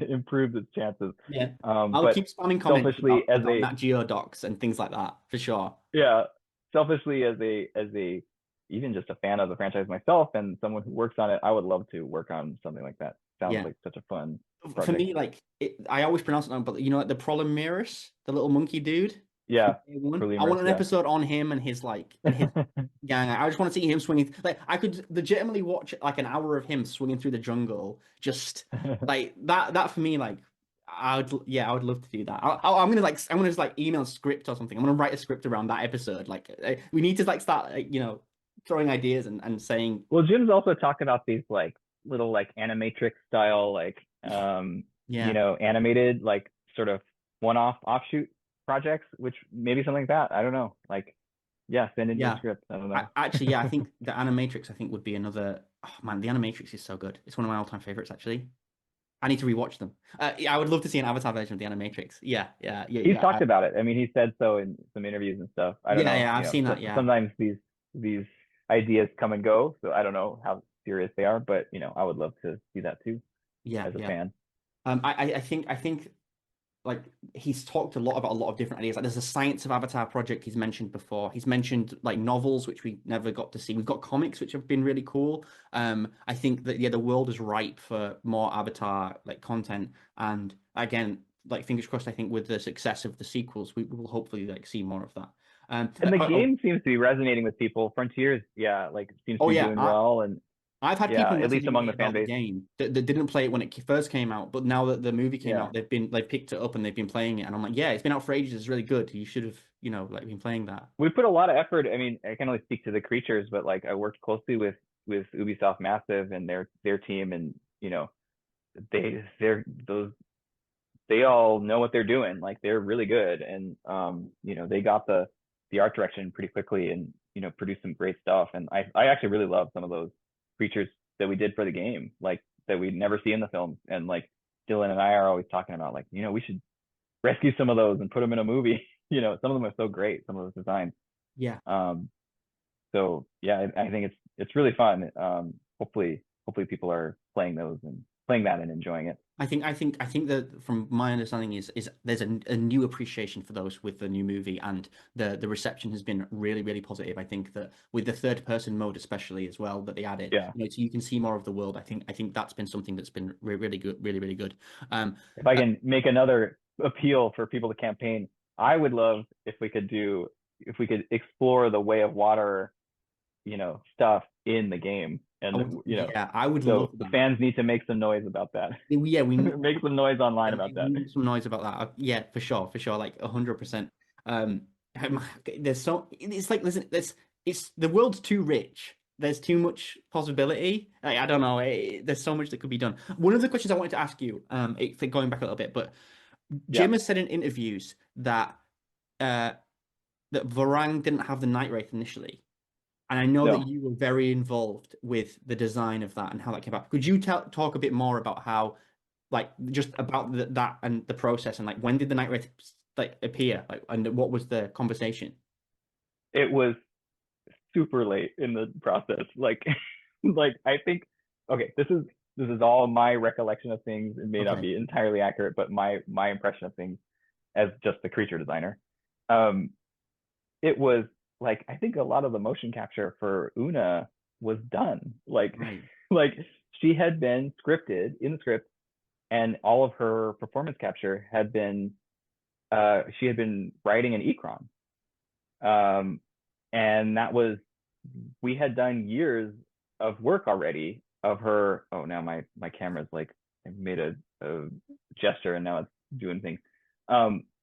B: improves its chances.
A: Yeah. I'll
B: But
A: keep spamming comments
B: selfishly as
A: about
B: a
A: Nat Geo docs and things like that for sure.
B: yeah, selfishly as a even just a fan of the franchise myself and someone who works on it, I would love to work on something like that. Sounds
A: Yeah.
B: like such a fun
A: For
B: project.
A: me, like I always pronounce it wrong, but like the Prolomeris, the little monkey dude from
B: Yeah,
A: day one. I
B: Lemurs,
A: want an
B: yeah.
A: episode on him and his gang. I just want to see him swinging. Like I could legitimately watch like an hour of him swinging through the jungle. Just like that. That for me, like I would love to do that. I'm gonna just like email a script or something. I'm gonna write a script around that episode. Like we need to like start throwing ideas and saying
B: Well, Jim's also talked about these like little like animatrix style like
A: yeah,
B: animated like sort of one-off offshoot projects, which maybe something like that. I don't know. Like, yeah, send in your
A: Yeah.
B: scripts. I don't know.
A: Actually, yeah, I think the Animatrix, I think, would be another. Oh man, the Animatrix is so good. It's one of my all-time favorites, actually. I need to rewatch them. Yeah, I would love to see an Avatar version of the Animatrix.
B: He's
A: Yeah,
B: talked about it. I mean, he said so in some interviews and stuff. I don't know.
A: yeah. I've seen that.
B: So,
A: Yeah,
B: sometimes these ideas come and go, so I don't know how serious they are, but I would love to see that too as a
A: yeah.
B: fan.
A: I think like he's talked a lot about a lot of different ideas. Like there's a Science of Avatar project he's mentioned before. He's mentioned like novels, which we never got to see. We've got comics, which have been really cool. I think that the world is ripe for more Avatar like content. And again, like fingers crossed, I think with the success of the sequels, we will hopefully like see more of that.
B: And the game seems to be resonating with people. Frontiers, yeah, like seems to
A: oh
B: be
A: yeah,
B: doing well, and
A: I've had
B: yeah,
A: people
B: at least
A: messaging
B: among
A: me
B: the fan
A: about the
B: base.
A: game that didn't play it when it first came out, but now that the movie came
B: Yeah.
A: out, they've picked it up and they've been playing it, and I'm like, yeah, it's been out for ages, it's really good. You should have, like been playing that.
B: We put a lot of effort. I mean, I can only speak to the creatures, but like I worked closely with Ubisoft Massive and their team, and those they all know what they're doing. Like they're really good, and they got the art direction pretty quickly, and produced some great stuff. And I actually really love some of those creatures that we did for the game, like that we'd never see in the films. And like Dylan and I are always talking about, like we should rescue some of those and put them in a movie. Some of them are so great, some of those designs.
A: Yeah.
B: Um, so yeah, I think it's really fun. Hopefully people are playing those and playing that and enjoying it.
A: I think that from my understanding is there's a new appreciation for those with the new movie, and the reception has been really really positive. I think that with the third person mode especially as well that they added,
B: Yeah.
A: so you can see more of the world. I think that's been something that's been really good, really really good. Um,
B: If I
A: uh,
B: can make another appeal for people to campaign, I would love if we could explore the way of water, stuff in the game. And
A: I would love
B: so the
A: that.
B: fans need to make some noise about that.
A: Yeah, we need
B: Make some noise online about
A: we
B: that.
A: need some noise about that. Yeah, for sure, like 100%. Um, there's so it's like listen, it's the world's too rich. There's too much possibility. Like, I don't know. There's so much that could be done. One of the questions I wanted to ask you, going back a little bit, but
B: Yeah.
A: Jim has said in interviews that uh that Varang didn't have the Nightwraith initially. And I know that
B: No.
A: you were very involved with the design of that and how that came about. Could you talk a bit more about how, like, just about that and the process and like when did the Nightwraith like appear, like, and what was the conversation?
B: It was super late in the process. Like like I think okay, this is all my recollection of things. It may not
A: Okay,
B: be entirely accurate, but my impression of things as just the creature designer. Um, it was like I think a lot of the motion capture for Una was done. Like
A: right,
B: like she had been scripted in the script, and all of her performance capture had been she had been writing an Ecron. Um, and that was we had done years of work already of her. Oh, now my camera's like I made a gesture and now it's doing things.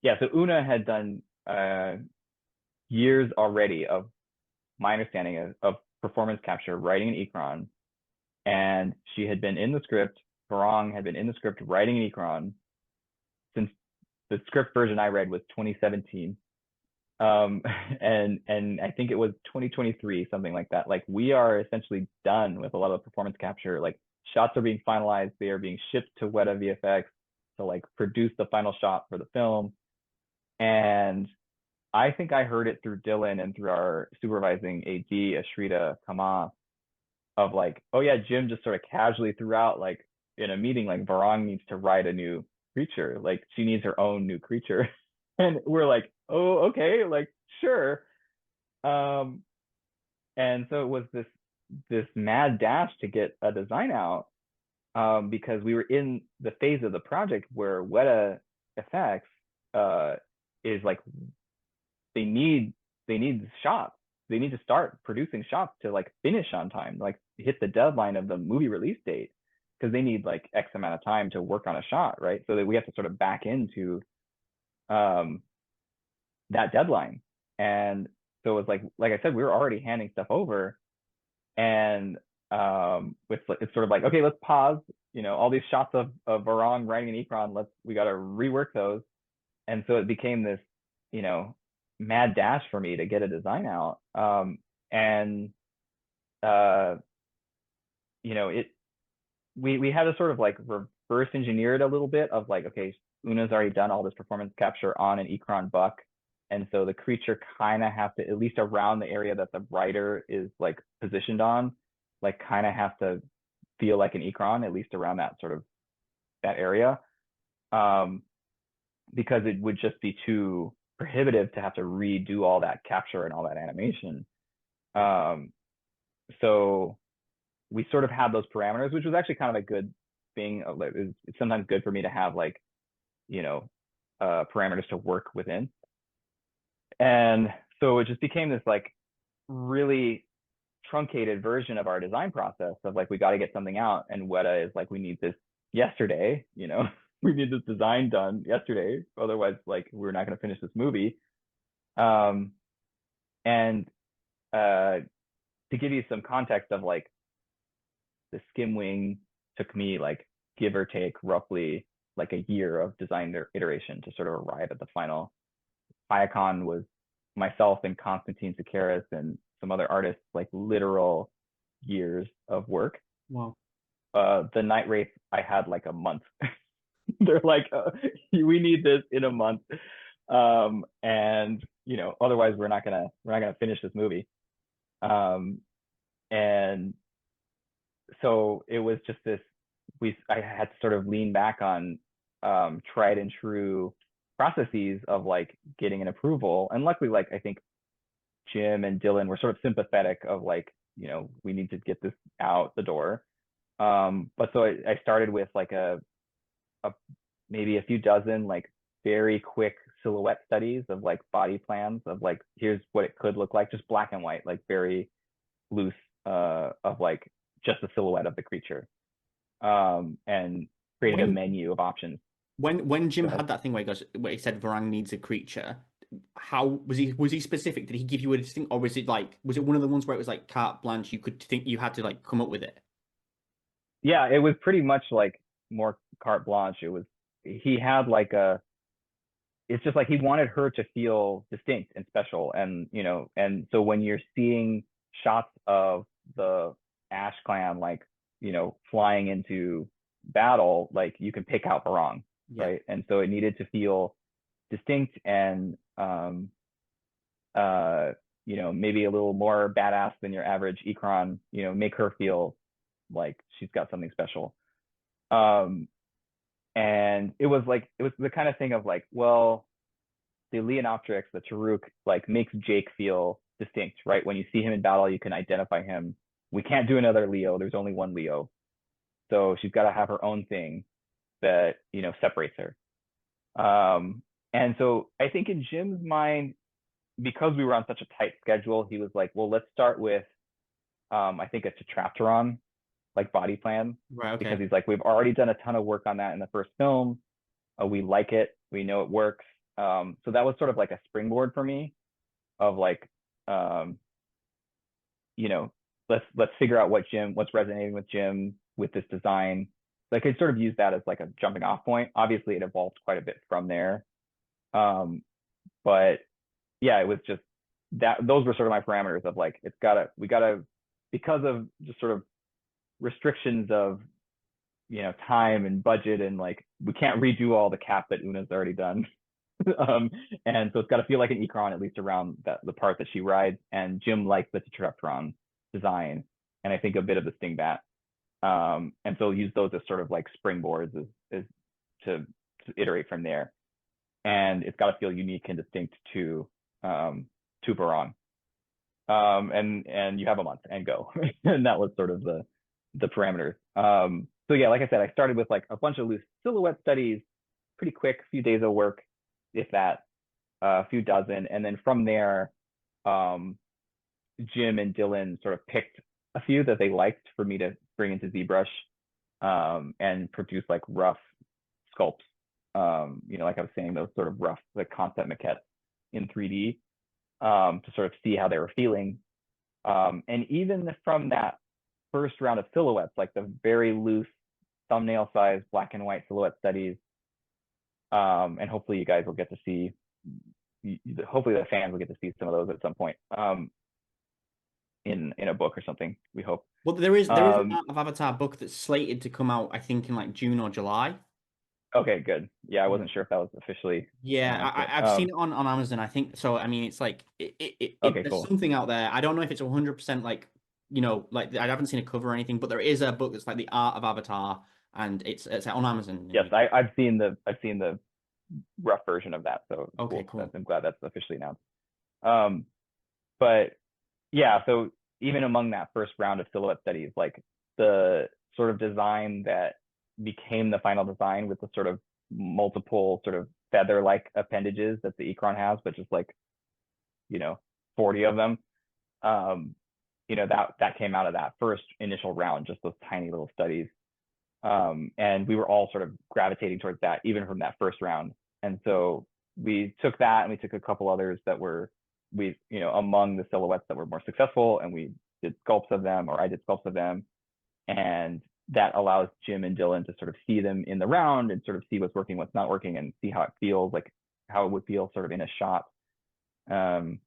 B: Yeah, so Una had done years already of my understanding of performance capture, writing an Ecron, and she had been in the script. Barong had been in the script writing an Ecron since the script version I read was 2017. um and I think it was 2023, something like that. Like we are essentially done with a lot of performance capture. Like shots are being finalized, they are being shipped to Weta VFX to like produce the final shot for the film. And I think I heard it through Dylan and through our supervising AD Ashrita Kamath of like, oh yeah, Jim just sort of casually threw out like in a meeting like Varong needs to write a new creature, like she needs her own new creature. And we're like, oh okay, like sure. um and so it was this mad dash to get a design out, because we were in the phase of the project where Weta effects is like they need shots. They need to start producing shots to like finish on time, like hit the deadline of the movie release date, because they need like X amount of time to work on a shot, right? So that we have to sort of back into um that deadline. And so it was like I said, we were already handing stuff over, and it's sort of like, okay, let's pause, all these shots of Varong writing an Ecron, we got to rework those. And so it became you know, mad dash for me to get a design out. And uh, you know, we had to sort of like reverse engineer it a little bit of like, okay, Una's already done all this performance capture on an Ecron buck. And so the creature kind of have to, at least around the area that the writer is like positioned on, like kind of have to feel like an Ecron, at least around that sort of that area. Because it would just be too prohibitive to have to redo all that capture and all that animation. Um, so we sort of had those parameters, which was actually kind of a good thing. It's sometimes good for me to have like, you know, parameters to work within. And so it just became this like really truncated version of our design process of like, we got to get something out. And Weta is like, we need this yesterday, you know, we need this design done yesterday. Otherwise, like, we're not going to finish this movie. Um, and to give you some context of like, the skim wing took me like, give or take roughly like a year of design iteration to sort of arrive at the final. Iacon was myself and Constantine Sakaris and some other artists, like literal years of work.
A: Wow.
B: The Nightwraith, I had like a month. They're like, we need this in a month, and you know, otherwise we're not gonna finish this movie. And so it was just this. I had to sort of lean back on tried and true processes of like getting an approval, and luckily, like I think Jim and Dylan were sort of sympathetic of like, you know, we need to get this out the door. But so I started with like a maybe a few dozen like very quick silhouette studies of like body plans of like, here's what it could look like, just black and white, like very loose, of like just the silhouette of the creature, and creating a
A: When
B: menu of options.
A: when
B: Go
A: Jim
B: ahead.
A: had that thing where he said Varang needs a creature, how was he specific? Did he give you a distinct, or was it one of the ones where it was like carte blanche, you could think you had to like come up with it?
B: Yeah, it was pretty much like more carte blanche. It was, he had like a, it's just like he wanted her to feel distinct and special, and you know, and so when you're seeing shots of the Ash clan, like, you know, flying into battle, like you can pick out Barong,
A: Yeah.
B: right? And so it needed to feel distinct and uh you know, maybe a little more badass than your average Ecron, you know, make her feel like she's got something special. um and it was the kind of thing of like, well, the Leonopteryx, the Taruk, like makes Jake feel distinct, right? When you see him in battle, you can identify him. We can't do another Leo. There's only one Leo. So she's got to have her own thing that, you know, separates her. And so I think in Jim's mind, because we were on such a tight schedule, he was like, well, let's start with, I think a Tetrapteron, like body plan,
A: Right.
B: because
A: Okay.
B: he's like, we've already done a ton of work on that in the first film. We like it. We know it works. So that was sort of like a springboard for me of like, um, you know, let's figure out what's resonating with Jim with this design. So I could sort of use that as like a jumping off point. Obviously, it evolved quite a bit from there. Um, but yeah, it was just that those were sort of my parameters of like, we gotta, because of just sort of restrictions of, you know, time and budget, and like we can't redo all the cap that Una's already done. um, and so it's got to feel like an Ecron, at least around the part that she rides. And Jim likes the Tetrapteron design, and I think a bit of the Stingbat. And so use those as sort of like springboards as to iterate from there. And it's got to feel unique and distinct to Baron. And you have a month and go. And that was sort of the parameters. So yeah, like I said, I started with like a bunch of loose silhouette studies, pretty quick, few days of work, if that, a few dozen. And then from there, Jim and Dylan sort of picked a few that they liked for me to bring into ZBrush, and produce like rough sculpts. You know, like I was saying, those sort of rough, like concept maquettes in 3D, to sort of see how they were feeling. And even from that first round of silhouettes, like the very loose thumbnail size black and white silhouette studies, and hopefully you guys will get to see, hopefully the fans will get to see some of those at some point, in a book or something. We hope.
A: Well, there is an
B: Um,
A: Art of Avatar book that's slated to come out, I think, in like June or July.
B: okay, good. Yeah, I
A: Yeah.
B: wasn't sure if that was officially
A: Yeah,
B: announced yet.
A: I've seen it on Amazon, I think. So I mean, it's like
B: Okay,
A: there's
B: cool.
A: something out there. I don't know if it's 100% like, like I haven't seen a cover or anything, but there is a book that's like the Art of Avatar, and it's on Amazon.
B: Yes,
A: And
B: I've seen the rough version of that. So
A: okay,
B: cool.
A: cool.
B: I'm glad that's officially announced. Um, but yeah, so even among that first round of silhouette studies, like the sort of design that became the final design with the sort of multiple sort of feather-like appendages that the Ikron has, but just like, you know, 40 of them. Um, that came out of that first initial round, just those tiny little studies. And we were all sort of gravitating towards that, even from that first round. And so we took that and we took a couple others that were among the silhouettes that were more successful, and we did sculpts of them, or I did sculpts of them, and that allows Jim and Dylan to sort of see them in the round and sort of see what's working, what's not working, and see how it feels, like how it would feel sort of in a shot. Um,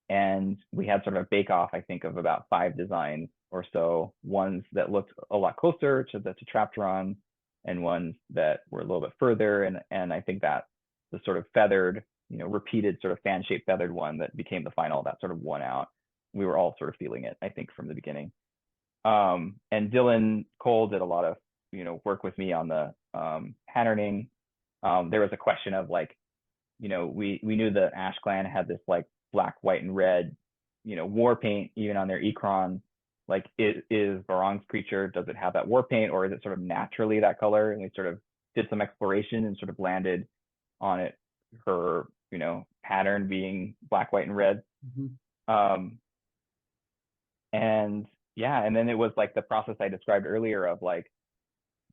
B: and we had sort of a bake off, I think, of about 5 designs or so, ones that looked a lot closer to the Tetrapteron, and ones that were a little bit further. And I think that the sort of feathered, repeated sort of fan shaped feathered one that became the final, that sort of won out. We were all sort of feeling it, I think, from the beginning. And Dylan Cole did a lot of, work with me on the patterning. There was a question of like, we knew the Ash Clan had this like black, white, and red, war paint even on their Ikron. Like, is Varang's creature, does it have that war paint, or is it sort of naturally that color? And we sort of did some exploration and sort of landed on it, her, pattern being black, white, and red.
A: Mhm.
B: Um, and yeah, and then it was like the process I described earlier of like,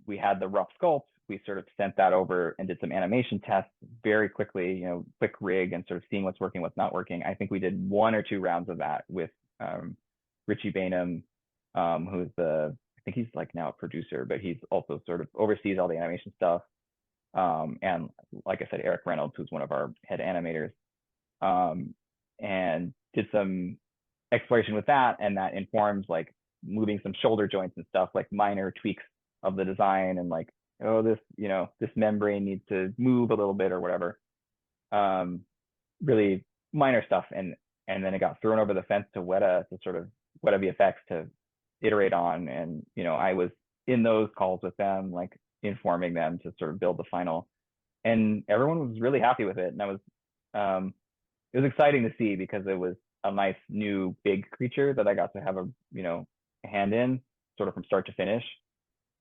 B: we had the rough sculpt, we sort of sent that over and did some animation tests very quickly, quick rig, and sort of seeing what's working, what's not working. I think we did 1 or 2 rounds of that with Richie Bainham, I think he's like now a producer, but he's also sort of oversees all the animation stuff. And like I said, Eric Reynolds, who's one of our head animators, and did some exploration with that, and that informs like moving some shoulder joints and stuff, like minor tweaks of the design, and like, oh, this membrane needs to move a little bit or whatever. Really minor stuff, and then it got thrown over the fence to Weta, to sort of Weta VFX to iterate on. And I was in those calls with them, like informing them to sort of build the final, and everyone was really happy with it. And it was exciting to see, because it was a nice new big creature that I got to have a hand in, sort of from start to finish.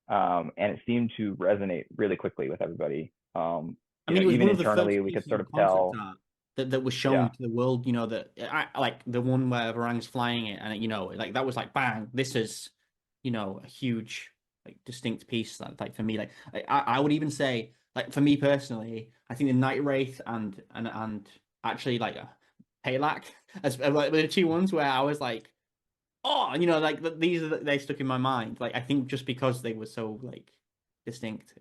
B: And it seemed to resonate really quickly with everybody.
A: I mean, it was
B: Even
A: one of the
B: internally,
A: first
B: we could
A: pieces
B: sort
A: of
B: of
A: concept
B: tell.
A: art that was shown
B: Yeah,
A: to the world. That like the one where Varang's flying it, and like that was like bang. This is a huge like distinct piece. Like for me, like I would even say, like for me personally, I think the Nightwraith and actually like Palak as like the 2 ones where I was like, oh, like these are they stuck in my mind. Like I think just because they were so like distinct.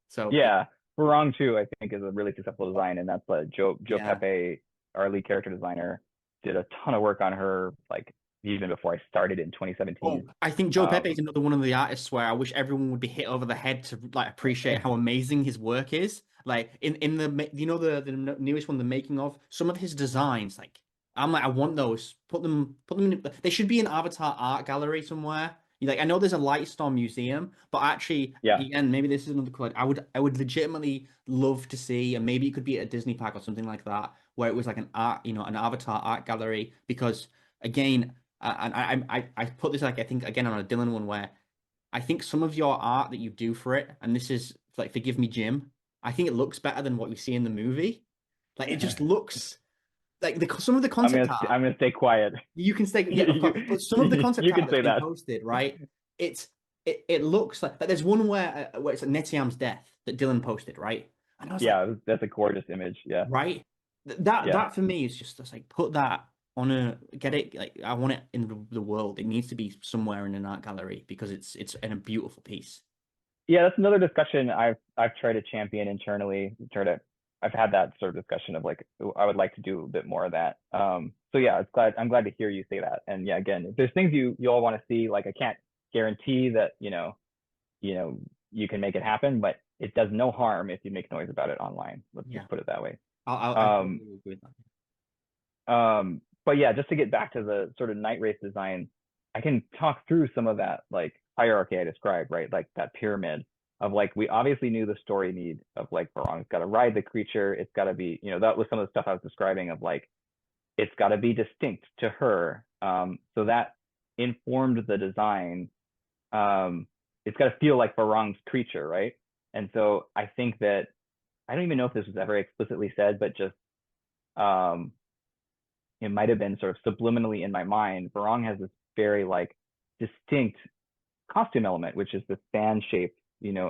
A: So
B: yeah. Wrong too, I think, is a really successful design, and that's Joe
A: yeah.
B: Pepe, our lead character designer, did a ton of work on her, like even before I started in
A: Oh,
B: 2017.
A: I think Joe Pepe is
B: Um,
A: another one of the artists where I wish everyone would be hit over the head to like appreciate how amazing his work is. Like in the newest one, the making of some of his designs. Like I'm like I want those. Put them in. They should be in Avatar art gallery somewhere. Like I know there's a Lightstorm museum, but actually,
B: yeah,
A: again, maybe this is another college. I would legitimately love to see, and maybe it could be at a Disney park or something like that, where it was like an art, an Avatar art gallery, because again. And I put this like I think again on a Dylan one where I think some of your art that you do for it, and this is like forgive me, Jim, I think it looks better than what we see in the movie. Like it just looks like some of the
B: I'm
A: concept
B: gonna
A: art
B: I'm gonna stay quiet.
A: you can stay yeah of
B: you,
A: course, but some of the concept
B: you
A: art
B: can
A: that's
B: say
A: been
B: that.
A: posted, right? It looks like there's one where it's like Netiam's death that Dylan posted, right? And I was like,
B: Yeah, that's a gorgeous image. Yeah,
A: right? That
B: yeah.
A: that for me is just like put that on a get it like I want it in the world. It needs to be somewhere in an art gallery because it's in a beautiful piece.
B: Yeah, that's another discussion I've tried to champion internally, try to I've had that sort of discussion of like I would like to do a bit more of that. So yeah, I'm glad to hear you say that. And yeah, again, if there's things you all want to see, like I can't guarantee that you know you can make it happen, but it does no harm if you make noise about it online. Let's
A: Yeah,
B: just put it that way.
A: I
B: Um,
A: totally agree with that.
B: but yeah, just to get back to the sort of Nightwraith design, I can talk through some of that like hierarchy I described, right? Like that pyramid of like we obviously knew the story need of like Varong's got to ride the creature. It's got to be, that was some of the stuff I was describing of like it's got to be distinct to her. So that informed the design. It's got to feel like Varong's creature, right? And so I think that I don't even know if this was ever explicitly said, but just um, it might have been sort of subliminally in my mind. Varong has this very like distinct costume element, which is the fan shaped,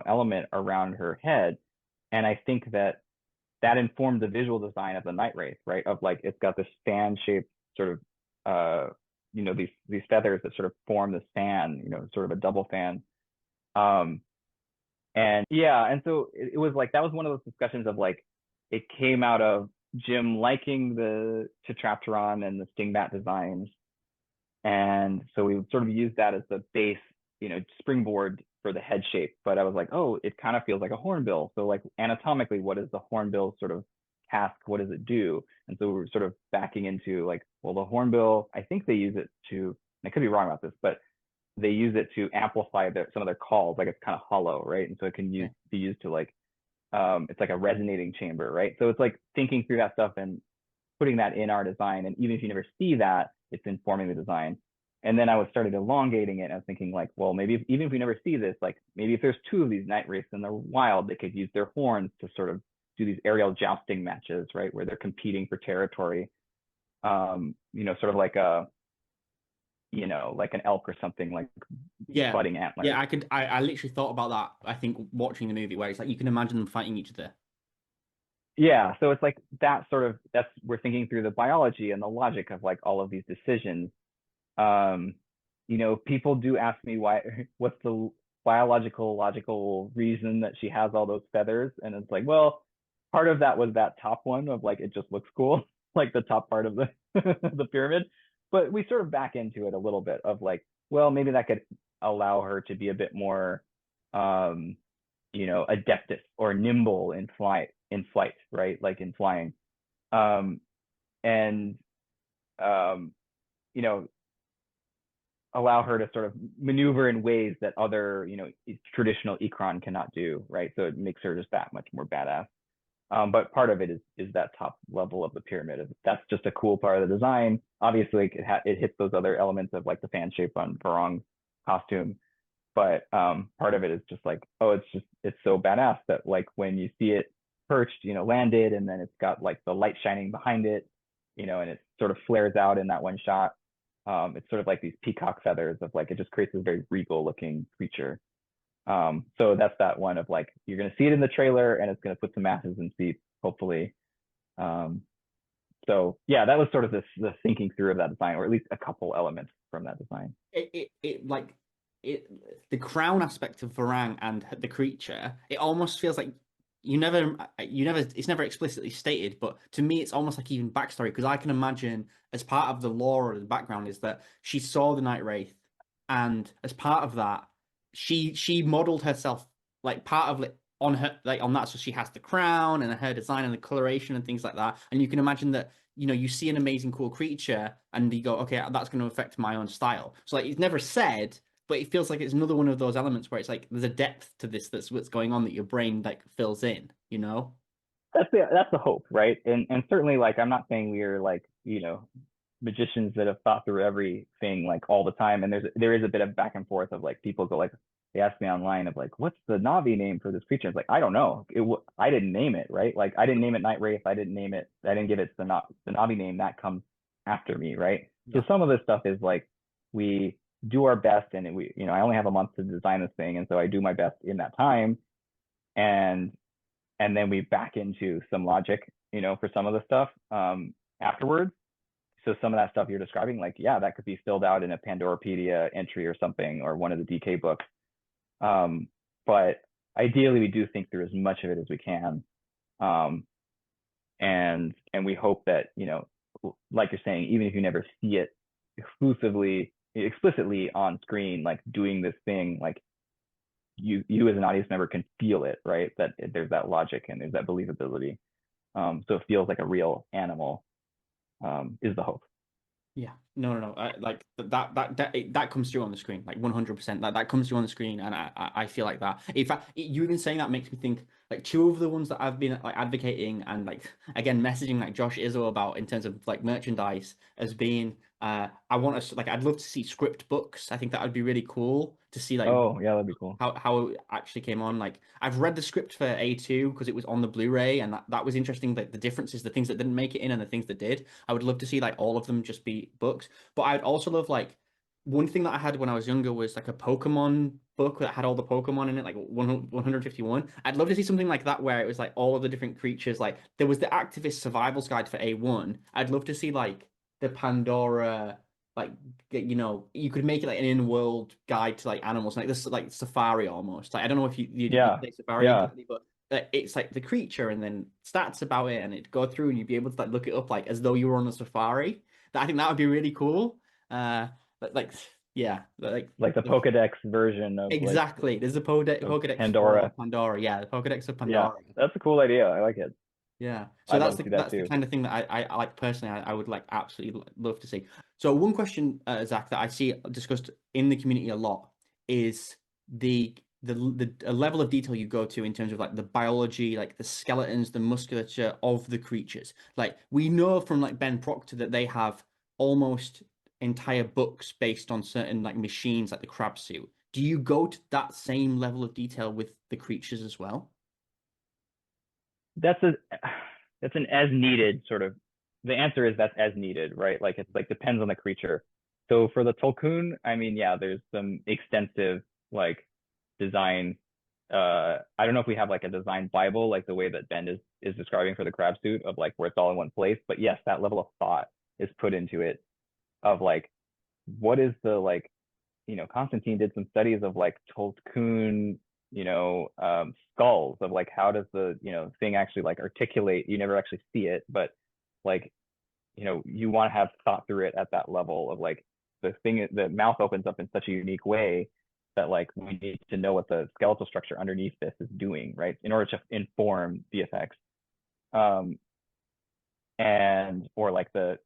B: element around her head. And I think that that informed the visual design of the Nightwraith, right? Of like it's got this fan shaped sort of these feathers that sort of form this fan, sort of a double fan. Um, and yeah, and so it was like that was one of those discussions of like it came out of Jim liking the Tetrapteron and the Stingbat designs, and so we sort of used that as the base, springboard for the head shape. But I was like, oh, it kind of feels like a hornbill. So like anatomically, what is the hornbill sort of task? What does it do? And so we were sort of backing into like, well, the hornbill, I think they use it to, and I could be wrong about this, but they use it to amplify some of their calls. Like it's kind of hollow, right? And so it can
A: Okay.
B: be used to like, it's like a resonating chamber, right? So it's like thinking through that stuff and putting that in our design. And even if you never see that, it's informing the design. And then I was started elongating it. And I was thinking like, well, maybe even if we never see this, like maybe if there's two of these Nightwraiths in the wild, they could use their horns to sort of do these aerial jousting matches, right? Where they're competing for territory. Sort of like like an elk or something, like
A: Yeah,
B: budding
A: yeah.
B: antlers.
A: I literally thought about that. I think watching the movie where it's like you can imagine them fighting each other.
B: Yeah, so it's like that sort of that's we're thinking through the biology and the logic of like all of these decisions. Um, people do ask me why what's the biological logical reason that she has all those feathers, and it's like, well, part of that was that top one of like it just looks cool, like the top part of the the pyramid. But we sort of back into it a little bit of like, well, maybe that could allow her to be a bit more um adeptus or nimble in flight, right? Like in flying. Um, and um, you know, allow her to sort of maneuver in ways that other, traditional Ikran cannot do, right? So it makes her just that much more badass. But part of it is that top level of the pyramid. That's just a cool part of the design. Obviously, it hits those other elements of like the fan shape on Varong's costume, but part of it is just like, oh, it's so badass that like when you see it perched, landed, and then it's got like the light shining behind it, and it sort of flares out in that one shot. It's sort of like these peacock feathers of like it just creates this very regal looking creature. So that's that one of like you're gonna see it in the trailer and it's gonna put some asses in seats, hopefully. Um, so yeah, that was sort of the thinking through of that design, or at least a couple elements from that design.
A: It like it the crown aspect of Varang and the creature. It almost feels like you never it's never explicitly stated, but to me it's almost like even backstory because I can imagine as part of the lore or the background is that she saw the Night Wraith, and as part of that she modeled herself like part of it on her like on that, so she has the crown and her design and the coloration and things like that, and you can imagine that you see an amazing cool creature and you go, okay, that's going to affect my own style. So like it's never said, but it feels like it's another one of those elements where it's like there's a depth to this that's what's going on that your brain like fills in.
B: That's the hope, right? And certainly like I'm not saying we're like magicians that have thought through everything like all the time. And there is a bit of back and forth of like people go like they ask me online of like what's the Navi name for this creature? It's like I don't know. I didn't name it, right? Like I didn't name it Nightwraith. I didn't give it the Navi name that comes after me, right? So
A: Yeah.
B: some of this stuff is like we do our best, and I only have a month to design this thing, and so I do my best in that time, and then we back into some logic, for some of the stuff afterwards. So some of that stuff you're describing, like, yeah, that could be filled out in a Pandorapedia entry or something, or one of the DK books. But ideally, we do think through as much of it as we can. Um, and we hope that, like you're saying, even if you never see it explicitly on screen, like doing this thing, like you as an audience member can feel it, right? That there's that logic and there's that believability. So it feels like a real animal, is the hope.
A: Yeah, no. Like that comes through on the screen, like 100%. That comes through on the screen, and I feel like that. In fact, you even saying that makes me think like two of the ones that I've been like advocating and like again messaging like Josh Izzo about in terms of like merchandise as being I want to like I'd love to see script books. I think that would be really cool to see like
B: Oh yeah, that'd be cool.
A: how it actually came on. Like I've read the script for A2 because it was on the Blu-ray, and that was interesting. Like the differences, the things that didn't make it in, and the things that did. I would love to see like all of them just be books. But I'd also love like one thing that I had when I was younger was like a Pokemon book that had all the Pokemon in it, like 151. I'd love to see something like that where it was like all of the different creatures. Like there was the activist survival's guide for A1. I'd love to see like the Pandora like you could make it like an in-world guide to like animals like this like safari almost like I don't know if you
B: Yeah,
A: say safari
B: yeah,
A: exactly but it's like the creature and then stats about it and it'd go through and you'd be able to like look it up like as though you were on a safari that I think that would be really cool but like yeah like
B: like the Pokedex version of like
A: exactly there's a
B: of
A: Pokedex for
B: Pandora.
A: Pandora yeah the Pokedex of
B: Yeah,
A: Pandora
B: that's a cool idea. I like it.
A: yeah. So
B: I'd
A: that's
B: love to
A: the
B: see that too.
A: kind of thing that I like personally I would like absolutely love to see. So one question, Zach, that I see discussed in the community a lot is the level of detail you go to in terms of like the biology, like the skeletons, the musculature of the creatures. Like we know from like Ben Proctor that they have almost entire books based on certain like machines like the crab suit. Do you go to that same level of detail with the creatures as well?
B: That's a that's an as needed sort of. The answer is that's as needed, right? Like it's like depends on the creature. So for the Tolkien, I mean, yeah, there's some extensive like design. I don't know if we have like a design Bible, like the way that Ben is describing for the crab suit of like where it's all in one place. But yes, that level of thought is put into it of like what is the like Constantine did some studies of like Tolkien, skulls of like how does the thing actually like articulate. You never actually see it, but like you want to have thought through it at that level of like the mouth opens up in such a unique way that like we need to know what the skeletal structure underneath this is doing, right, in order to inform the effects. Um, and or like the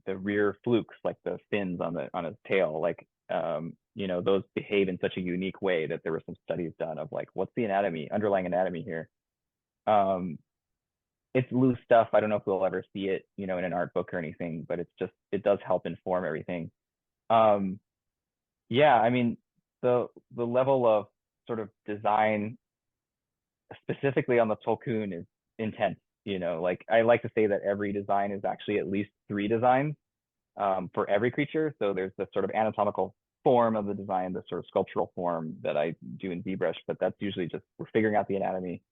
B: rear flukes, like the fins on his tail, like those behave in such a unique way that there were some studies done of like what's the underlying anatomy here. um it's loose stuff. I don't know if we'll ever see it in an art book or anything, but it does help inform everything. um yeah, I mean, the level of sort of design specifically on the Tolkien is intense. Like I like to say that every design is actually at least three designs, for every creature. So there's the sort of anatomical form of the design, the sort of sculptural form that I do in ZBrush, but that's usually just we're figuring out the anatomy.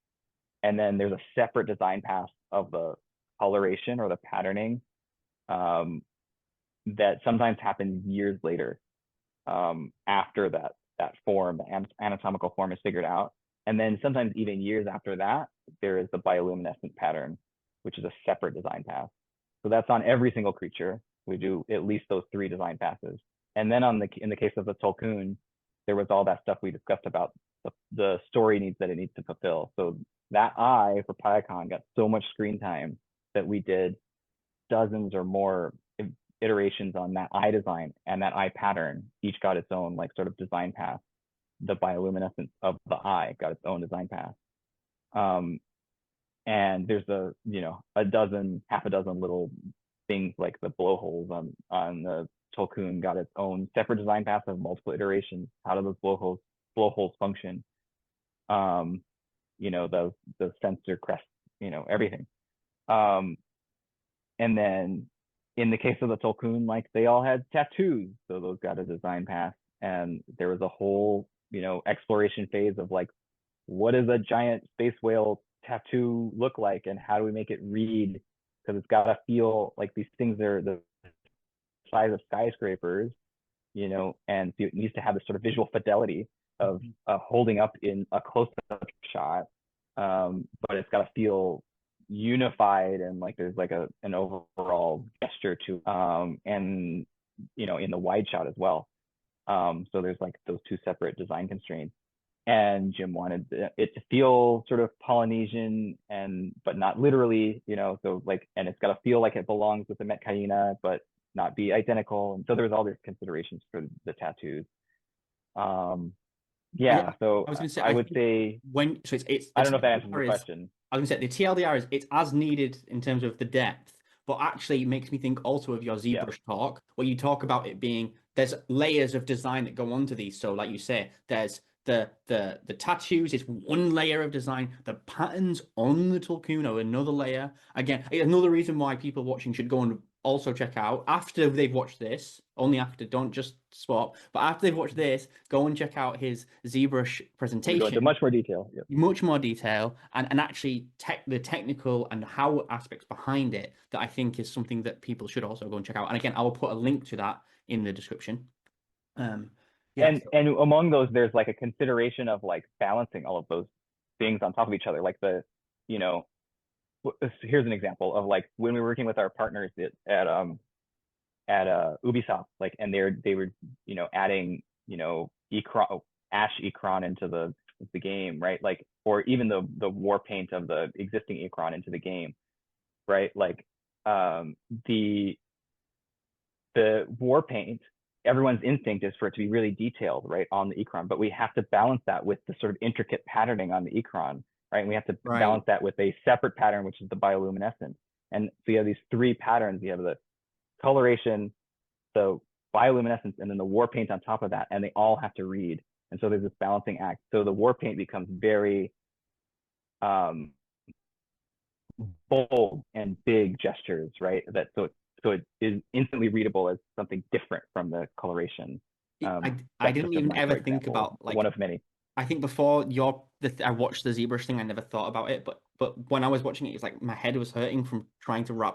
B: And then there's a separate design path of the coloration or the patterning, um, that sometimes happens years later, after that form, the anatomical form is figured out. And then sometimes even years after that, there is the bioluminescent pattern, which is a separate design path. So that's on every single creature. We do at least those three design passes. And then in the case of the Tolkien, there was all that stuff we discussed about the story needs that it needs to fulfill. So that eye for PyCon got so much screen time that we did dozens or more iterations on that eye design, and that eye pattern each got its own like sort of design path. The bioluminescence of the eye got its own design path. um, and there's half a dozen little things like the blowholes on the Tolkien got its own separate design path of multiple iterations. How do those blowholes function? um the sensor crest, everything. um and then in the case of the Tolkien, like they all had tattoos, so those got a design path. And there was a whole exploration phase of like, what does a giant space whale tattoo look like, and how do we make it read? Because it's got to feel like these things are the size of skyscrapers, and so it needs to have this sort of visual fidelity of holding up in a close-up shot. But it's got to feel unified, and like there's like an overall gesture to and in the wide shot as well. So there's like those two separate design constraints. And Jim wanted it to feel sort of Polynesian and but not literally, so like, and it's got to feel like it belongs with the Metcaina, but not be identical. And so there's all these considerations for the tattoos.
A: Yeah,
B: Yeah, so
A: I was going to say,
B: I
A: I
B: would
A: think
B: say,
A: so it's the
B: I don't know if that answers your
A: TLDR is,
B: question.
A: I was going to say the TLDR is it's as needed in terms of the depth, but actually it makes me think also of your
B: Yeah.
A: ZBrush talk, where you talk about it being there's layers of design that go onto these. So like you say, there's the tattoos is one layer of design, the patterns on the Tulkun are another layer. Again, another reason why people watching should go and also check out after they've watched this, only after, don't just swap, but after they've watched this, go and check out his ZBrush
B: We go into
A: presentation,
B: much more detail. Yep.
A: much more detail, and actually the technical and how aspects behind it that I think is something that people should also go and check out. And again, I will put a link to that in the description. Um, yeah,
B: And among those, there's like a consideration of like balancing all of those things on top of each other. Like you know, here's an example of like when we were working with our partners at Ubisoft, like, and they were adding Ekron, Ash Ekron into the game, right? Like, or even the war paint of the existing Ekron into the game, right? Like, the war paint, everyone's instinct is for it to be really detailed, right, on the Ekron, but we have to balance that with the sort of intricate patterning on the Ekron, right? And we have to
A: right.
B: balance that with a separate pattern, which is the bioluminescence. And so you have these three patterns. You have the coloration, the bioluminescence, and then the war paint on top of that, and they all have to read. And so there's this balancing act. So the war paint becomes very um, bold and big gestures, right? So it is instantly readable as something different from the coloration.
A: I
B: That's
A: didn't
B: just a
A: even ever
B: micro
A: think
B: example,
A: about
B: one
A: like
B: of many.
A: I think before I watched the ZBrush thing, I never thought about it, but when I was watching it, it's like my head was hurting from trying to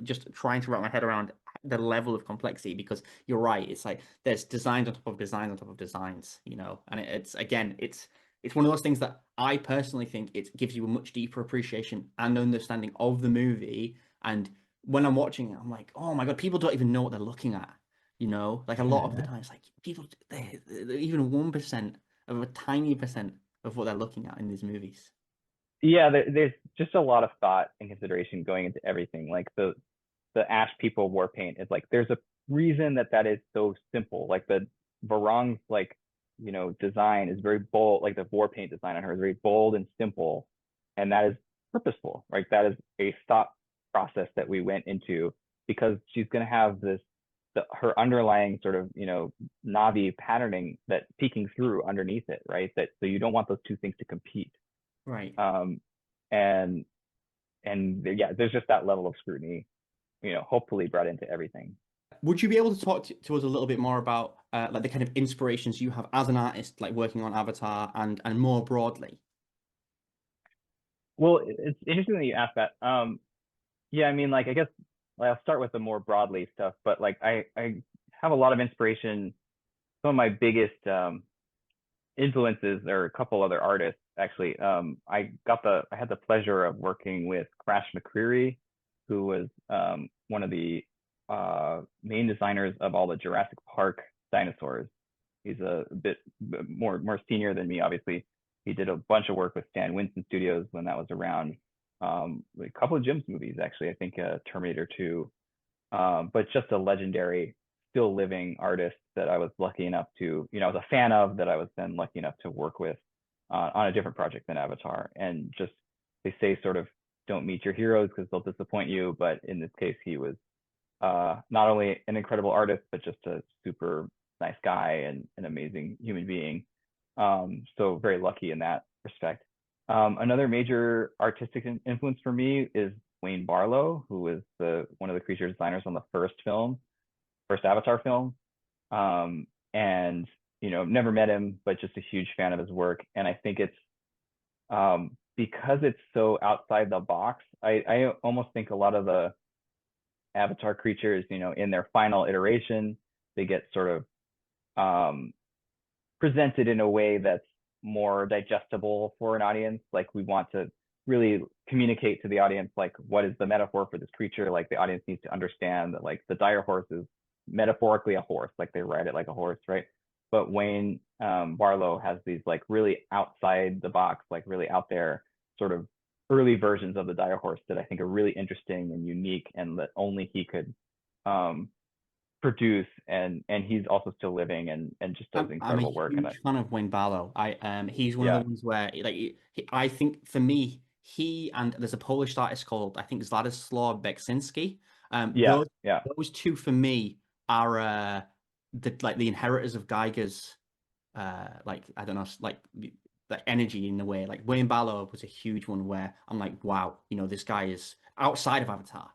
A: just trying to wrap my head around the level of complexity. Because you're right, it's like there's designs on top of designs on top of designs, and it's again, it's one of those things that I personally think it gives you a much deeper appreciation and understanding of the movie. And when I'm watching it, I'm like, oh my God, people don't even know what they're looking at. Like a lot of the time, it's like people, even 1% of a tiny percent of what they're looking at in these movies.
B: Yeah, there's just a lot of thought and consideration going into everything. Like the Ash People war paint is like, there's a reason that is so simple. Like the Varong's like design is very bold. Like the war paint design on her is very bold and simple, and that is purposeful. Right, that is a thought process that we went into, because she's going to have her underlying sort of Navi patterning that peeking through underneath it, right? That so you don't want those two things to compete.
A: Right.
B: um and yeah, there's just that level of scrutiny, hopefully brought into everything.
A: Would you be able to talk to us a little bit more about like the kind of inspirations you have as an artist, like working on Avatar and more broadly?
B: Well, it's interesting that you asked that. Yeah, I mean, like, I guess, like, I'll start with the more broadly stuff, but like I have a lot of inspiration. Some of my biggest influences are a couple other artists, actually. I had the pleasure of working with Crash McCreary, who was one of the main designers of all the Jurassic Park dinosaurs. He's a bit more senior than me, obviously. He did a bunch of work with Stan Winston Studios when that was around. A couple of Jim's movies, actually. I think Terminator 2, but just a legendary, still living artist that I was lucky enough to, I was a fan of, that I was then lucky enough to work with on a different project than Avatar. And just, they say sort of, don't meet your heroes because they'll disappoint you. But in this case, he was not only an incredible artist, but just a super nice guy and an amazing human being. So very lucky in that respect. Another major artistic influence for me is Wayne Barlow, who was one of the creature designers on the first Avatar film. And never met him, but just a huge fan of his work. And I think it's because it's so outside the box. I almost think a lot of the Avatar creatures, in their final iteration, they get sort of presented in a way that's more digestible for an audience. Like, we want to really communicate to the audience like what is the metaphor for this creature. Like the audience needs to understand that like the dire horse is metaphorically a horse, like they ride it like a horse, right? But Wayne Barlow has these like really outside the box, like really out there sort of early versions of the dire horse that I think are really interesting and unique, and that only he could um, produce. And he's also still living and just does
A: I'm a
B: incredible work. And
A: huge fan of Wayne Barlow. He's one of the
B: yeah,
A: ones where like I think for me he and there's a Polish artist called I think Zlatoslaw Beksinski.
B: yeah, yeah,
A: Those two for me are the inheritors of Geiger's like I don't know like the energy in the way. Like Wayne Barlow was a huge one where I'm like wow, this guy is outside of Avatar.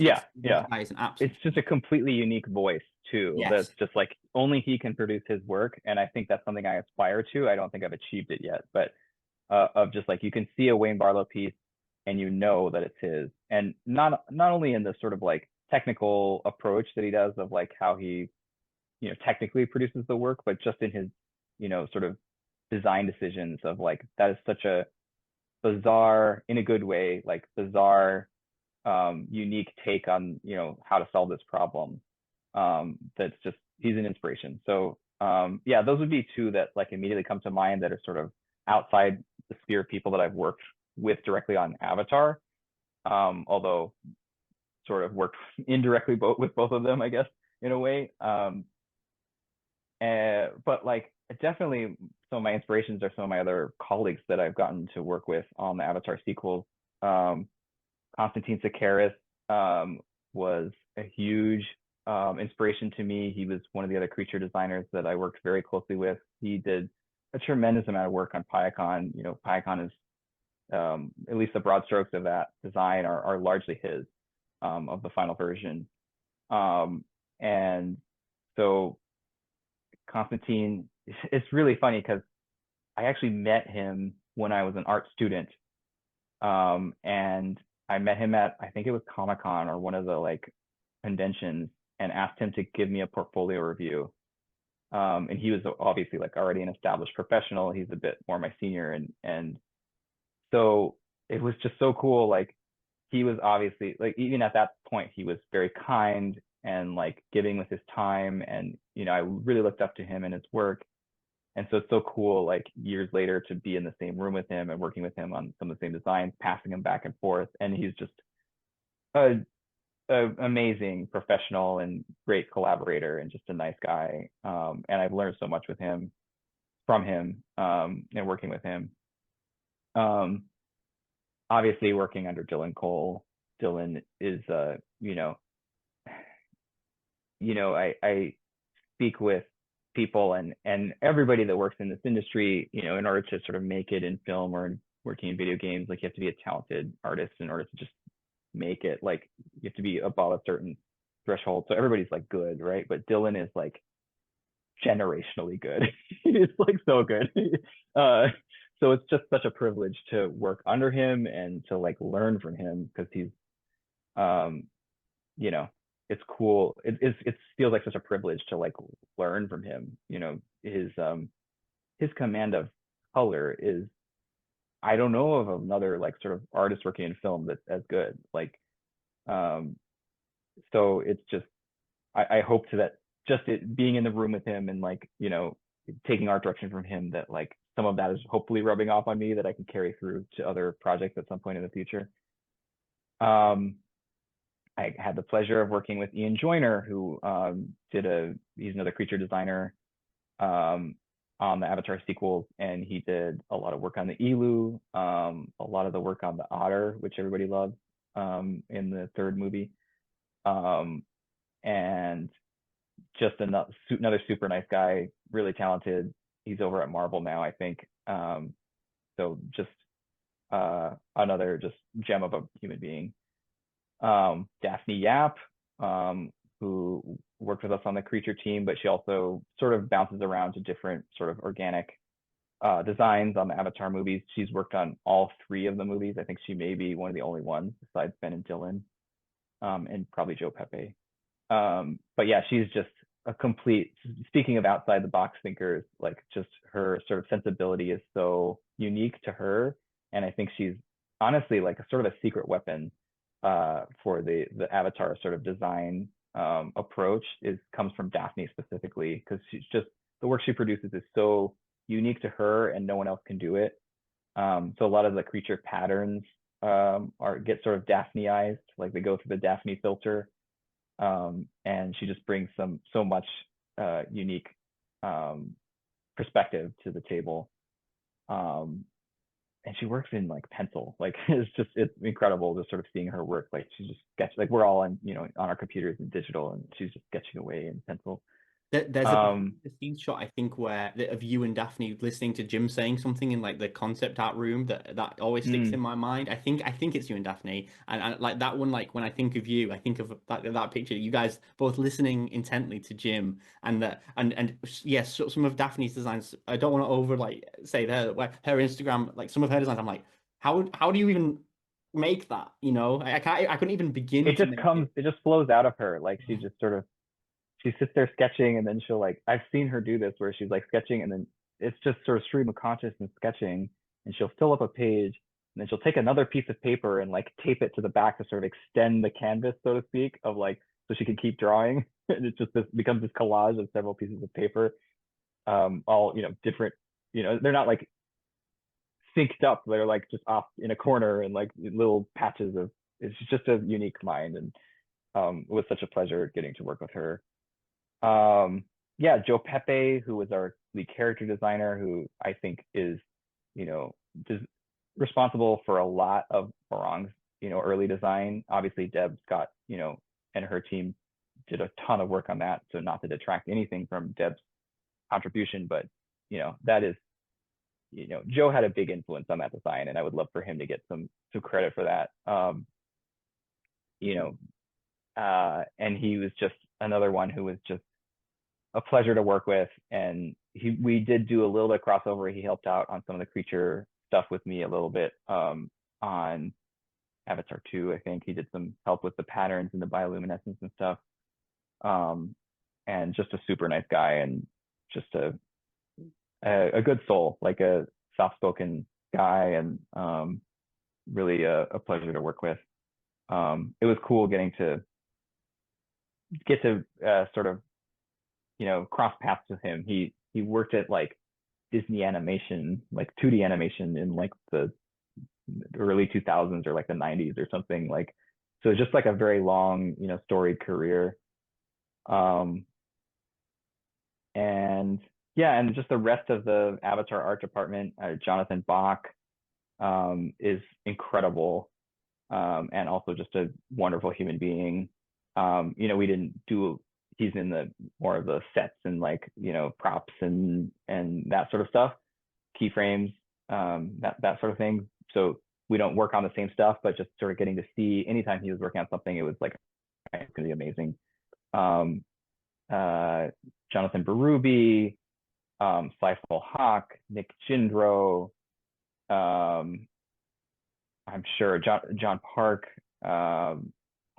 B: yeah,
A: This
B: yeah.
A: guy is an
B: It's
A: absolute
B: just a completely unique voice too. That's
A: yes.
B: just like only he can produce his work, and I think that's something I aspire to. I don't think I've achieved it yet, but of just like you can see a Wayne Barlow piece and you know that it's his, and not only in the sort of like technical approach that he does of like how he technically produces the work, but just in his sort of design decisions of like that is such a bizarre, in a good way, like bizarre unique take on how to solve this problem. That's just he's an inspiration. So yeah, those would be two that like immediately come to mind that are sort of outside the sphere of people that I've worked with directly on Avatar. Although sort of worked indirectly with both of them, I guess, in a way. But like definitely some of my inspirations are some of my other colleagues that I've gotten to work with on the Avatar sequels. Um, Konstantin Sakaris was a huge inspiration to me. He was one of the other creature designers that I worked very closely with. He did a tremendous amount of work on Pyacon. Pyacon is at least the broad strokes of that design are largely his of the final version. And so Konstantin, it's really funny because I actually met him when I was an art student. And I met him at, I think it was Comic-Con or one of the like conventions, and asked him to give me a portfolio review. And he was obviously like already an established professional. He's a bit more my senior, and so it was just so cool. Like he was obviously like even at that point he was very kind and like giving with his time, and I really looked up to him and his work. And so it's so cool, like years later, to be in the same room with him and working with him on some of the same designs, passing him back and forth. And he's just a, amazing professional and great collaborator and just a nice guy. And I've learned so much with him, from him, and working with him. Um, Obviously, working under Dylan Cole. Dylan is, I speak with people and everybody that works in this industry, in order to sort of make it in film or in working in video games, like you have to be a talented artist in order to just make it. Like you have to be above a certain threshold. So everybody's like good, right? But Dylan is like generationally good. He's like so good. uh, so it's just such a privilege to work under him and to like learn from him, because he's um you know, it's cool. It feels like such a privilege to like learn from him. His command of color is, I don't know of another like sort of artist working in film that's as good. Like um so it's just I hope to that just it being in the room with him and like, taking art direction from him, that like some of that is hopefully rubbing off on me, that I can carry through to other projects at some point in the future. Um I had the pleasure of working with Ian Joyner, who he's another creature designer um, on the Avatar sequels, and he did a lot of work on the Elu, a lot of the work on the Otter, which everybody loves in the third movie, and just another super nice guy, really talented. He's over at Marvel now, I think. So just another just gem of a human being. Daphne Yap, who worked with us on the creature team, but she also sort of bounces around to different sort of organic designs on the Avatar movies. She's worked on all three of the movies. I think she may be one of the only ones besides Ben and Dylan, and probably Joe Pepe. But yeah, she's just a complete, speaking of outside the box thinkers, like just her sort of sensibility is so unique to her. And I think she's honestly like a sort of a secret weapon for the Avatar sort of design approach is comes from Daphne specifically because she's just the work she produces is so unique to her and no one else can do it. So a lot of the creature patterns are get sort of Daphneized, like they go through the Daphne filter, and she just brings some so much unique um, perspective to the table. Um, and she works in like pencil, like it's incredible just sort of seeing her work. Like she's just sketch like we're all on on our computers and digital, and she's just sketching away in pencil.
A: There's a behind
B: Um,
A: the scenes shot, I think, where of you and Daphne listening to Jim saying something in like the concept art room that always sticks in
B: mm,
A: my mind. I think it's you and Daphne, and like that one. Like when I think of you, I think of that picture. You guys both listening intently to Jim, and that and yes, so, some of Daphne's designs. I don't want to over like say there where her Instagram, like some of her designs. I'm like, how do you even make that? You know, I can't. I couldn't even begin
B: it
A: to
B: just
A: make
B: comes,
A: it.
B: it just flows out of her. Like she just sort of she sits there sketching and then she'll like I've seen her do this where she's like sketching and then it's just sort of stream of consciousness sketching and she'll fill up a page and then she'll take another piece of paper and like tape it to the back to sort of extend the canvas, so to speak, of like so she can keep drawing. And it's just this becomes this collage of several pieces of paper, all different. They're not like synced up. They're like just off in a corner and like little patches of. It's just a unique mind, and it was such a pleasure getting to work with her. Yeah, Joe Pepe, who was our lead character designer, who I think is, you know, des- responsible for a lot of Morong's, early design. Obviously, Deb's got, and her team did a ton of work on that. So not to detract anything from Deb's contribution, but that is, Joe had a big influence on that design, and I would love for him to get some credit for that. You know, and he was just another one who was just a pleasure to work with. And we did do a little bit of crossover. He helped out on some of the creature stuff with me a little bit on Avatar 2. I think he did some help with the patterns and the bioluminescence and stuff. Um, and just a super nice guy and just a good soul, like a soft spoken guy, and really a pleasure to work with. It was cool getting to get to sort of cross paths with him. He worked at like Disney animation, like 2D animation in like the early 2000s or like the 90s or something, like so just like a very long storied career. um and yeah, and just the rest of the Avatar art department, Jonathan Bach is incredible, and also just a wonderful human being. We didn't do he's in the more of the sets and like props and that sort of stuff, keyframes, that sort of thing. So we don't work on the same stuff, but just sort of getting to see anytime he was working on something, it was like it's gonna be amazing. Um, Jonathan Berube, Saiful Hawk, Nick Jindro, um, I'm sure John Park, Paul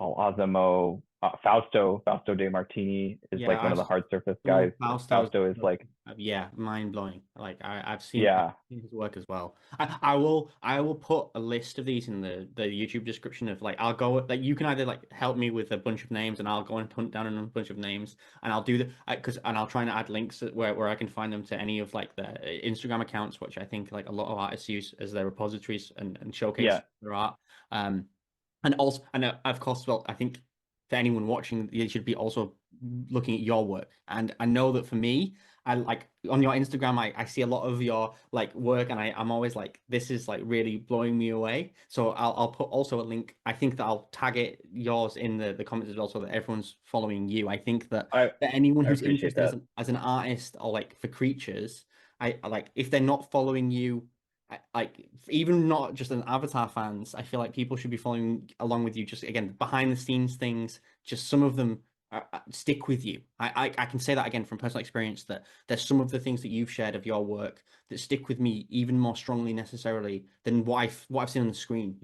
B: Osimo, Fausto De Martini is
A: Yeah,
B: like one
A: I've
B: of the hard surface
A: some of
B: guys.
A: Fausto's
B: Fausto is like,
A: yeah, mind blowing. Like I've
B: yeah,
A: seen his work as well. I will put a list of these in the YouTube description of like I'll go like you can either like help me with a bunch of names and I'll go and hunt down a bunch of names and I'll do the because and I'll try and add links where I can find them to any of like the Instagram accounts, which I think like a lot of artists use as their repositories and showcase
B: yeah,
A: their art. Um and also and of course well I think for anyone watching, you should be also looking at your work. And I know that for me, I like on your Instagram, I see a lot of your like work, and I'm always like, this is like really blowing me away. So I'll put also a link. I think that I'll tag it yours in the comments as well, so that everyone's following you. I think that
B: I
A: for anyone
B: I
A: who's
B: appreciate
A: interested
B: that.
A: as an artist or like for creatures, I like if they're not following you. Like even not just an Avatar fans, I feel like people should be following along with you. Just again, behind the scenes things. Just some of them stick with you. I can say that again from personal experience that there's some of the things that you've shared of your work that stick with me even more strongly necessarily than what I've seen on the screen.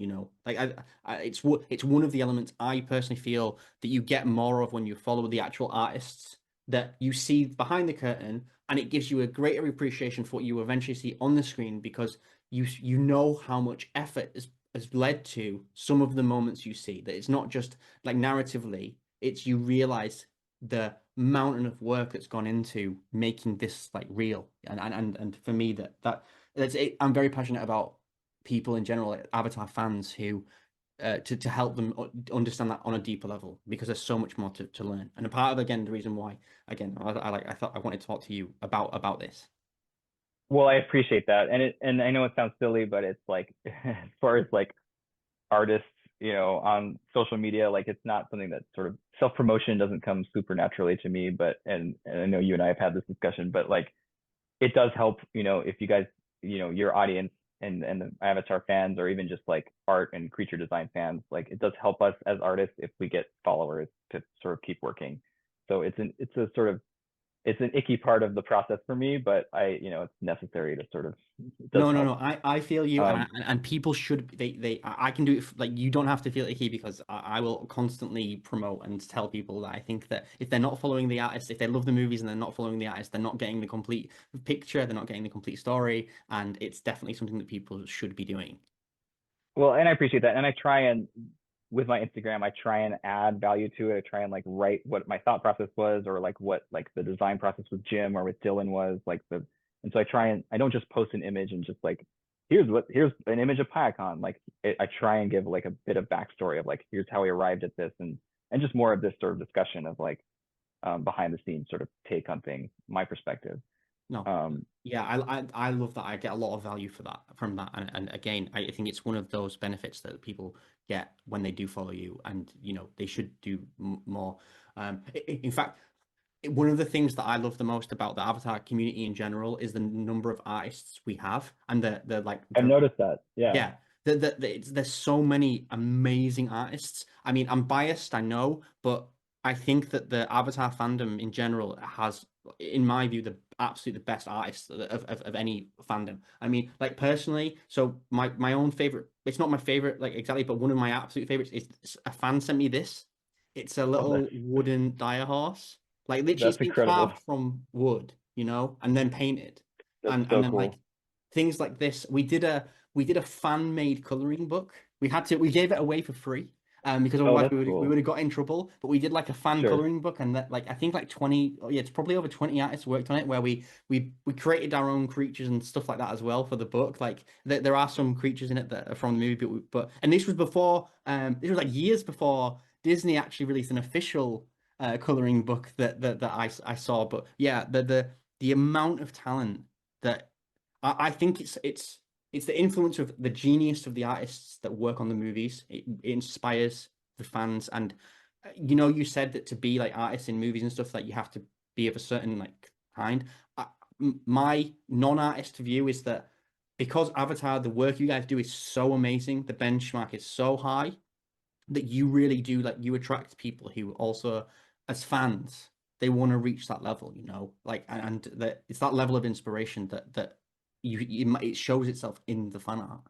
A: Like it's one of the elements I personally feel that you get more of when you follow the actual artists that you see behind the curtain, and it gives you a greater appreciation for what you eventually see on the screen because you know how much effort has led to some of the moments you see. That it's not just like narratively, it's you realize the mountain of work that's gone into making this like real. And for me, I'm very passionate about people in general, like Avatar fans who to help them understand that on a deeper level because there's so much more to learn. And a part of again the reason why again I thought I wanted to talk to you about this.
B: Well, I appreciate that, and I know it sounds silly, but it's like as far as like artists, on social media, like it's not something that sort of self promotion doesn't come super naturally to me. But and I know you and I have had this discussion, but like it does help, if you guys, your audience and the Avatar fans, or even just like art and creature design fans, like it does help us as artists if we get followers to sort of keep working. So it's a sort of it's an icky part of the process for me, but it's necessary to sort of it does
A: No.
B: help.
A: I feel you,
B: Um,
A: and people should I can do it like you don't have to feel icky because I will constantly promote and tell people that I think that if they're not following the artist, if they love the movies and they're not following the artist, they're not getting the complete picture, they're not getting the complete story, and it's definitely something that people should be doing.
B: well, and I appreciate that. And I try and with my Instagram, I try and add value to it. I try and like write what my thought process was, or like what like the design process with Jim or with Dylan was like and so I don't just post an image and just like here's an image of PyCon. Like I try and give like a bit of backstory of like here's how we arrived at this, and just more of this sort of discussion of like behind the scenes sort of take on things, my perspective.
A: No.
B: Um,
A: Yeah, I love that. I get a lot of value for that from that. And again, I think it's one of those benefits that people get when they do follow you, and they should do more. In fact, one of the things that I love the most about the Avatar community in general is the number of artists we have and the like
B: I've
A: the
B: noticed that. Yeah,
A: yeah, there's so many amazing artists. I mean, I'm biased, I know, but I think that the Avatar fandom in general has, in my view, the absolute the best artists of any fandom. I mean, like personally, so my own favorite, it's not my favorite like exactly, but one of my absolute favorites is a fan sent me this. It's a
B: oh,
A: little wooden dire horse. Like literally, it's
B: that's
A: been
B: incredible.
A: carved from wood, and then painted,
B: That's
A: and
B: so
A: then like
B: cool.
A: things like this. We did a fan-made coloring book. We gave it away for free, because
B: Oh,
A: otherwise
B: that's
A: we
B: cool.
A: would have got in trouble. But we did like a fan
B: Sure.
A: coloring book, and that like I think like 20, oh, yeah, it's probably over 20 artists worked on it, where we created our own creatures and stuff like that as well for the book. Like there are some creatures in it that are from the movie, but and this was before, this was like years before Disney actually released an official coloring book that I saw. But yeah, the amount of talent that I think it's the influence of the genius of the artists that work on the movies. It inspires the fans, and you said that to be like artists in movies and stuff, that you have to be of a certain like kind. My non-artist view is that because Avatar, the work you guys do is so amazing, the benchmark is so high that you really do like you attract people who also, as fans, they want to reach that level, like and that it's that level of inspiration that it shows itself in the fan art.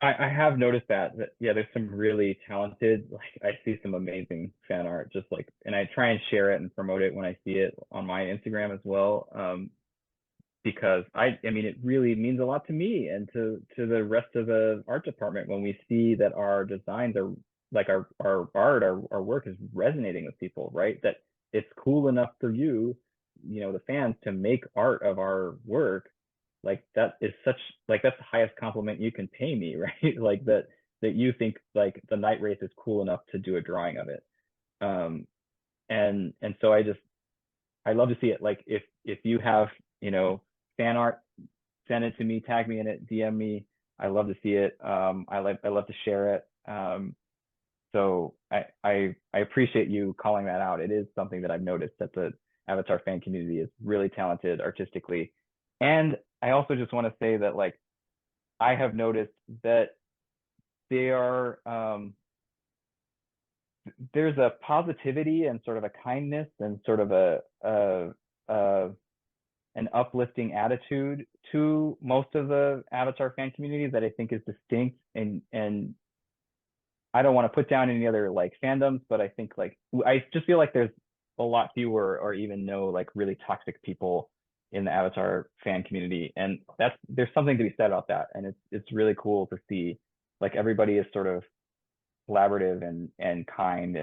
B: I have noticed that yeah, there's some really talented, like I see some amazing fan art, just like, and I try and share it and promote it when I see it on my Instagram as well. Because I mean, it really means a lot to me and to the rest of the art department when we see that our designs are like our art, our work is resonating with people, right? That it's cool enough for you, the fans to make art of our work. Like that is such like that's the highest compliment you can pay me, right? Like that you think like the Nightwraith is cool enough to do a drawing of it. Um, and so I love to see it. Like if you have, fan art, send it to me, tag me in it, DM me. I love to see it. I love to share it. So I appreciate you calling that out. It is something that I've noticed that the Avatar fan community is really talented artistically. And I also just want to say that like I have noticed that they are there's a positivity and sort of a kindness and sort of a an uplifting attitude to most of the Avatar fan community that I think is distinct, and I don't want to put down any other like fandoms, but I think like I just feel like there's a lot fewer or even no like really toxic people in the Avatar fan community, and there's something to be said about that, and it's really cool to see like everybody is sort of collaborative and kind,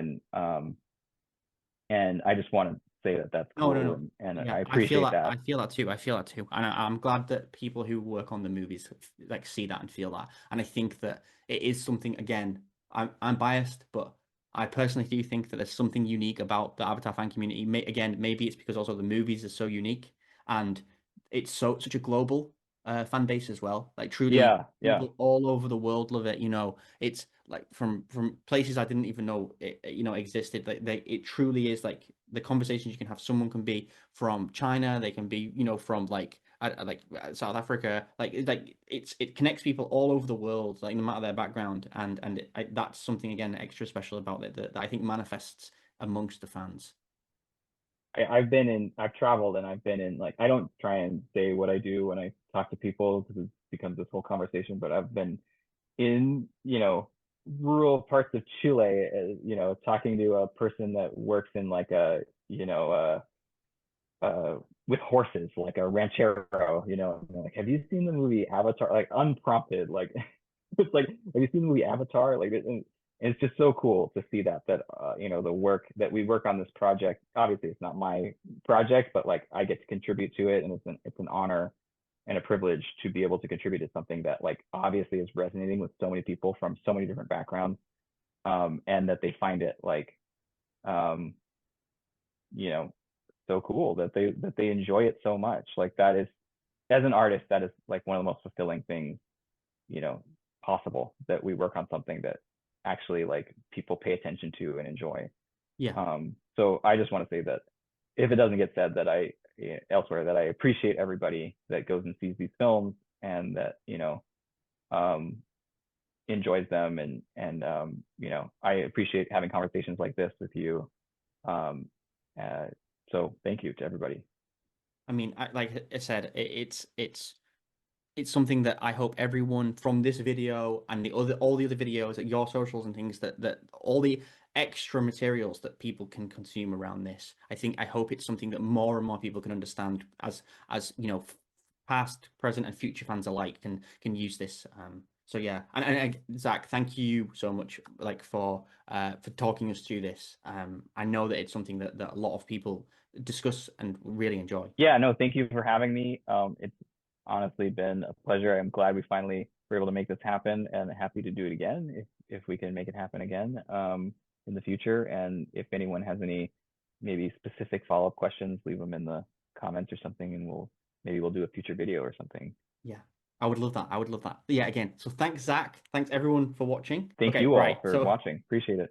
B: and I just want to say that that's
A: No, no,
B: cool,
A: no.
B: and
A: Yeah,
B: I appreciate that.
A: I feel that too. I feel that too. And I'm glad that people who work on the movies like see that and feel that. And I think that it is something, again, I'm biased, but I personally do think that there's something unique about the Avatar fan community. Again, maybe it's because also the movies are so unique and it's such a global fan base as well. Like truly
B: Yeah, yeah.
A: people all over the world love it. It's like from places I didn't even know existed. Like it truly is like the conversations you can have. Someone can be from China, they can be from South Africa. It connects people all over the world, like no matter their background, that's something again extra special about it that I think manifests amongst the fans.
B: I've traveled and I've been in, like, I don't try and say what I do when I talk to people because it becomes this whole conversation, but I've been in, rural parts of Chile, talking to a person that works in like with horses, like a ranchero, like, have you seen the movie Avatar? Like, unprompted, like, it's like, have you seen the movie Avatar? Like, and it's just so cool to see that the work that we work on this project. Obviously, it's not my project, but like I get to contribute to it, and it's an honor and a privilege to be able to contribute to something that like obviously is resonating with so many people from so many different backgrounds, and that they find it like um, you know so cool that they enjoy it so much. Like, that is, as an artist, that is like one of the most fulfilling things you know possible, that we work on something that actually like people pay attention to and enjoy.
A: Yeah.
B: So I just want to say that if it doesn't get said, that I elsewhere, that I appreciate everybody that goes and sees these films, and that um, enjoys them, and I appreciate having conversations like this with you. Um, uh, so thank you to everybody.
A: I mean, like I said, it's something that I hope everyone from this video and all the other videos at your socials and things that all the extra materials that people can consume around this. I hope it's something that more and more people can understand as past, present, and future fans alike can use this. So yeah, and Zach, thank you so much like for talking us through this. I know that it's something that a lot of people discuss and really enjoy.
B: Yeah, no, thank you for having me. It's honestly been a pleasure. I'm glad we finally were able to make this happen, and happy to do it again if we can make it happen again in the future. And if anyone has any maybe specific follow-up questions, leave them in the comments or something, and we'll do a future video or something.
A: Yeah, I would love that. I would love that. Yeah, again, so thanks, Zach. Thanks everyone for watching.
B: Thank
A: Okay,
B: you all
A: right.
B: for
A: So
B: watching. Appreciate it.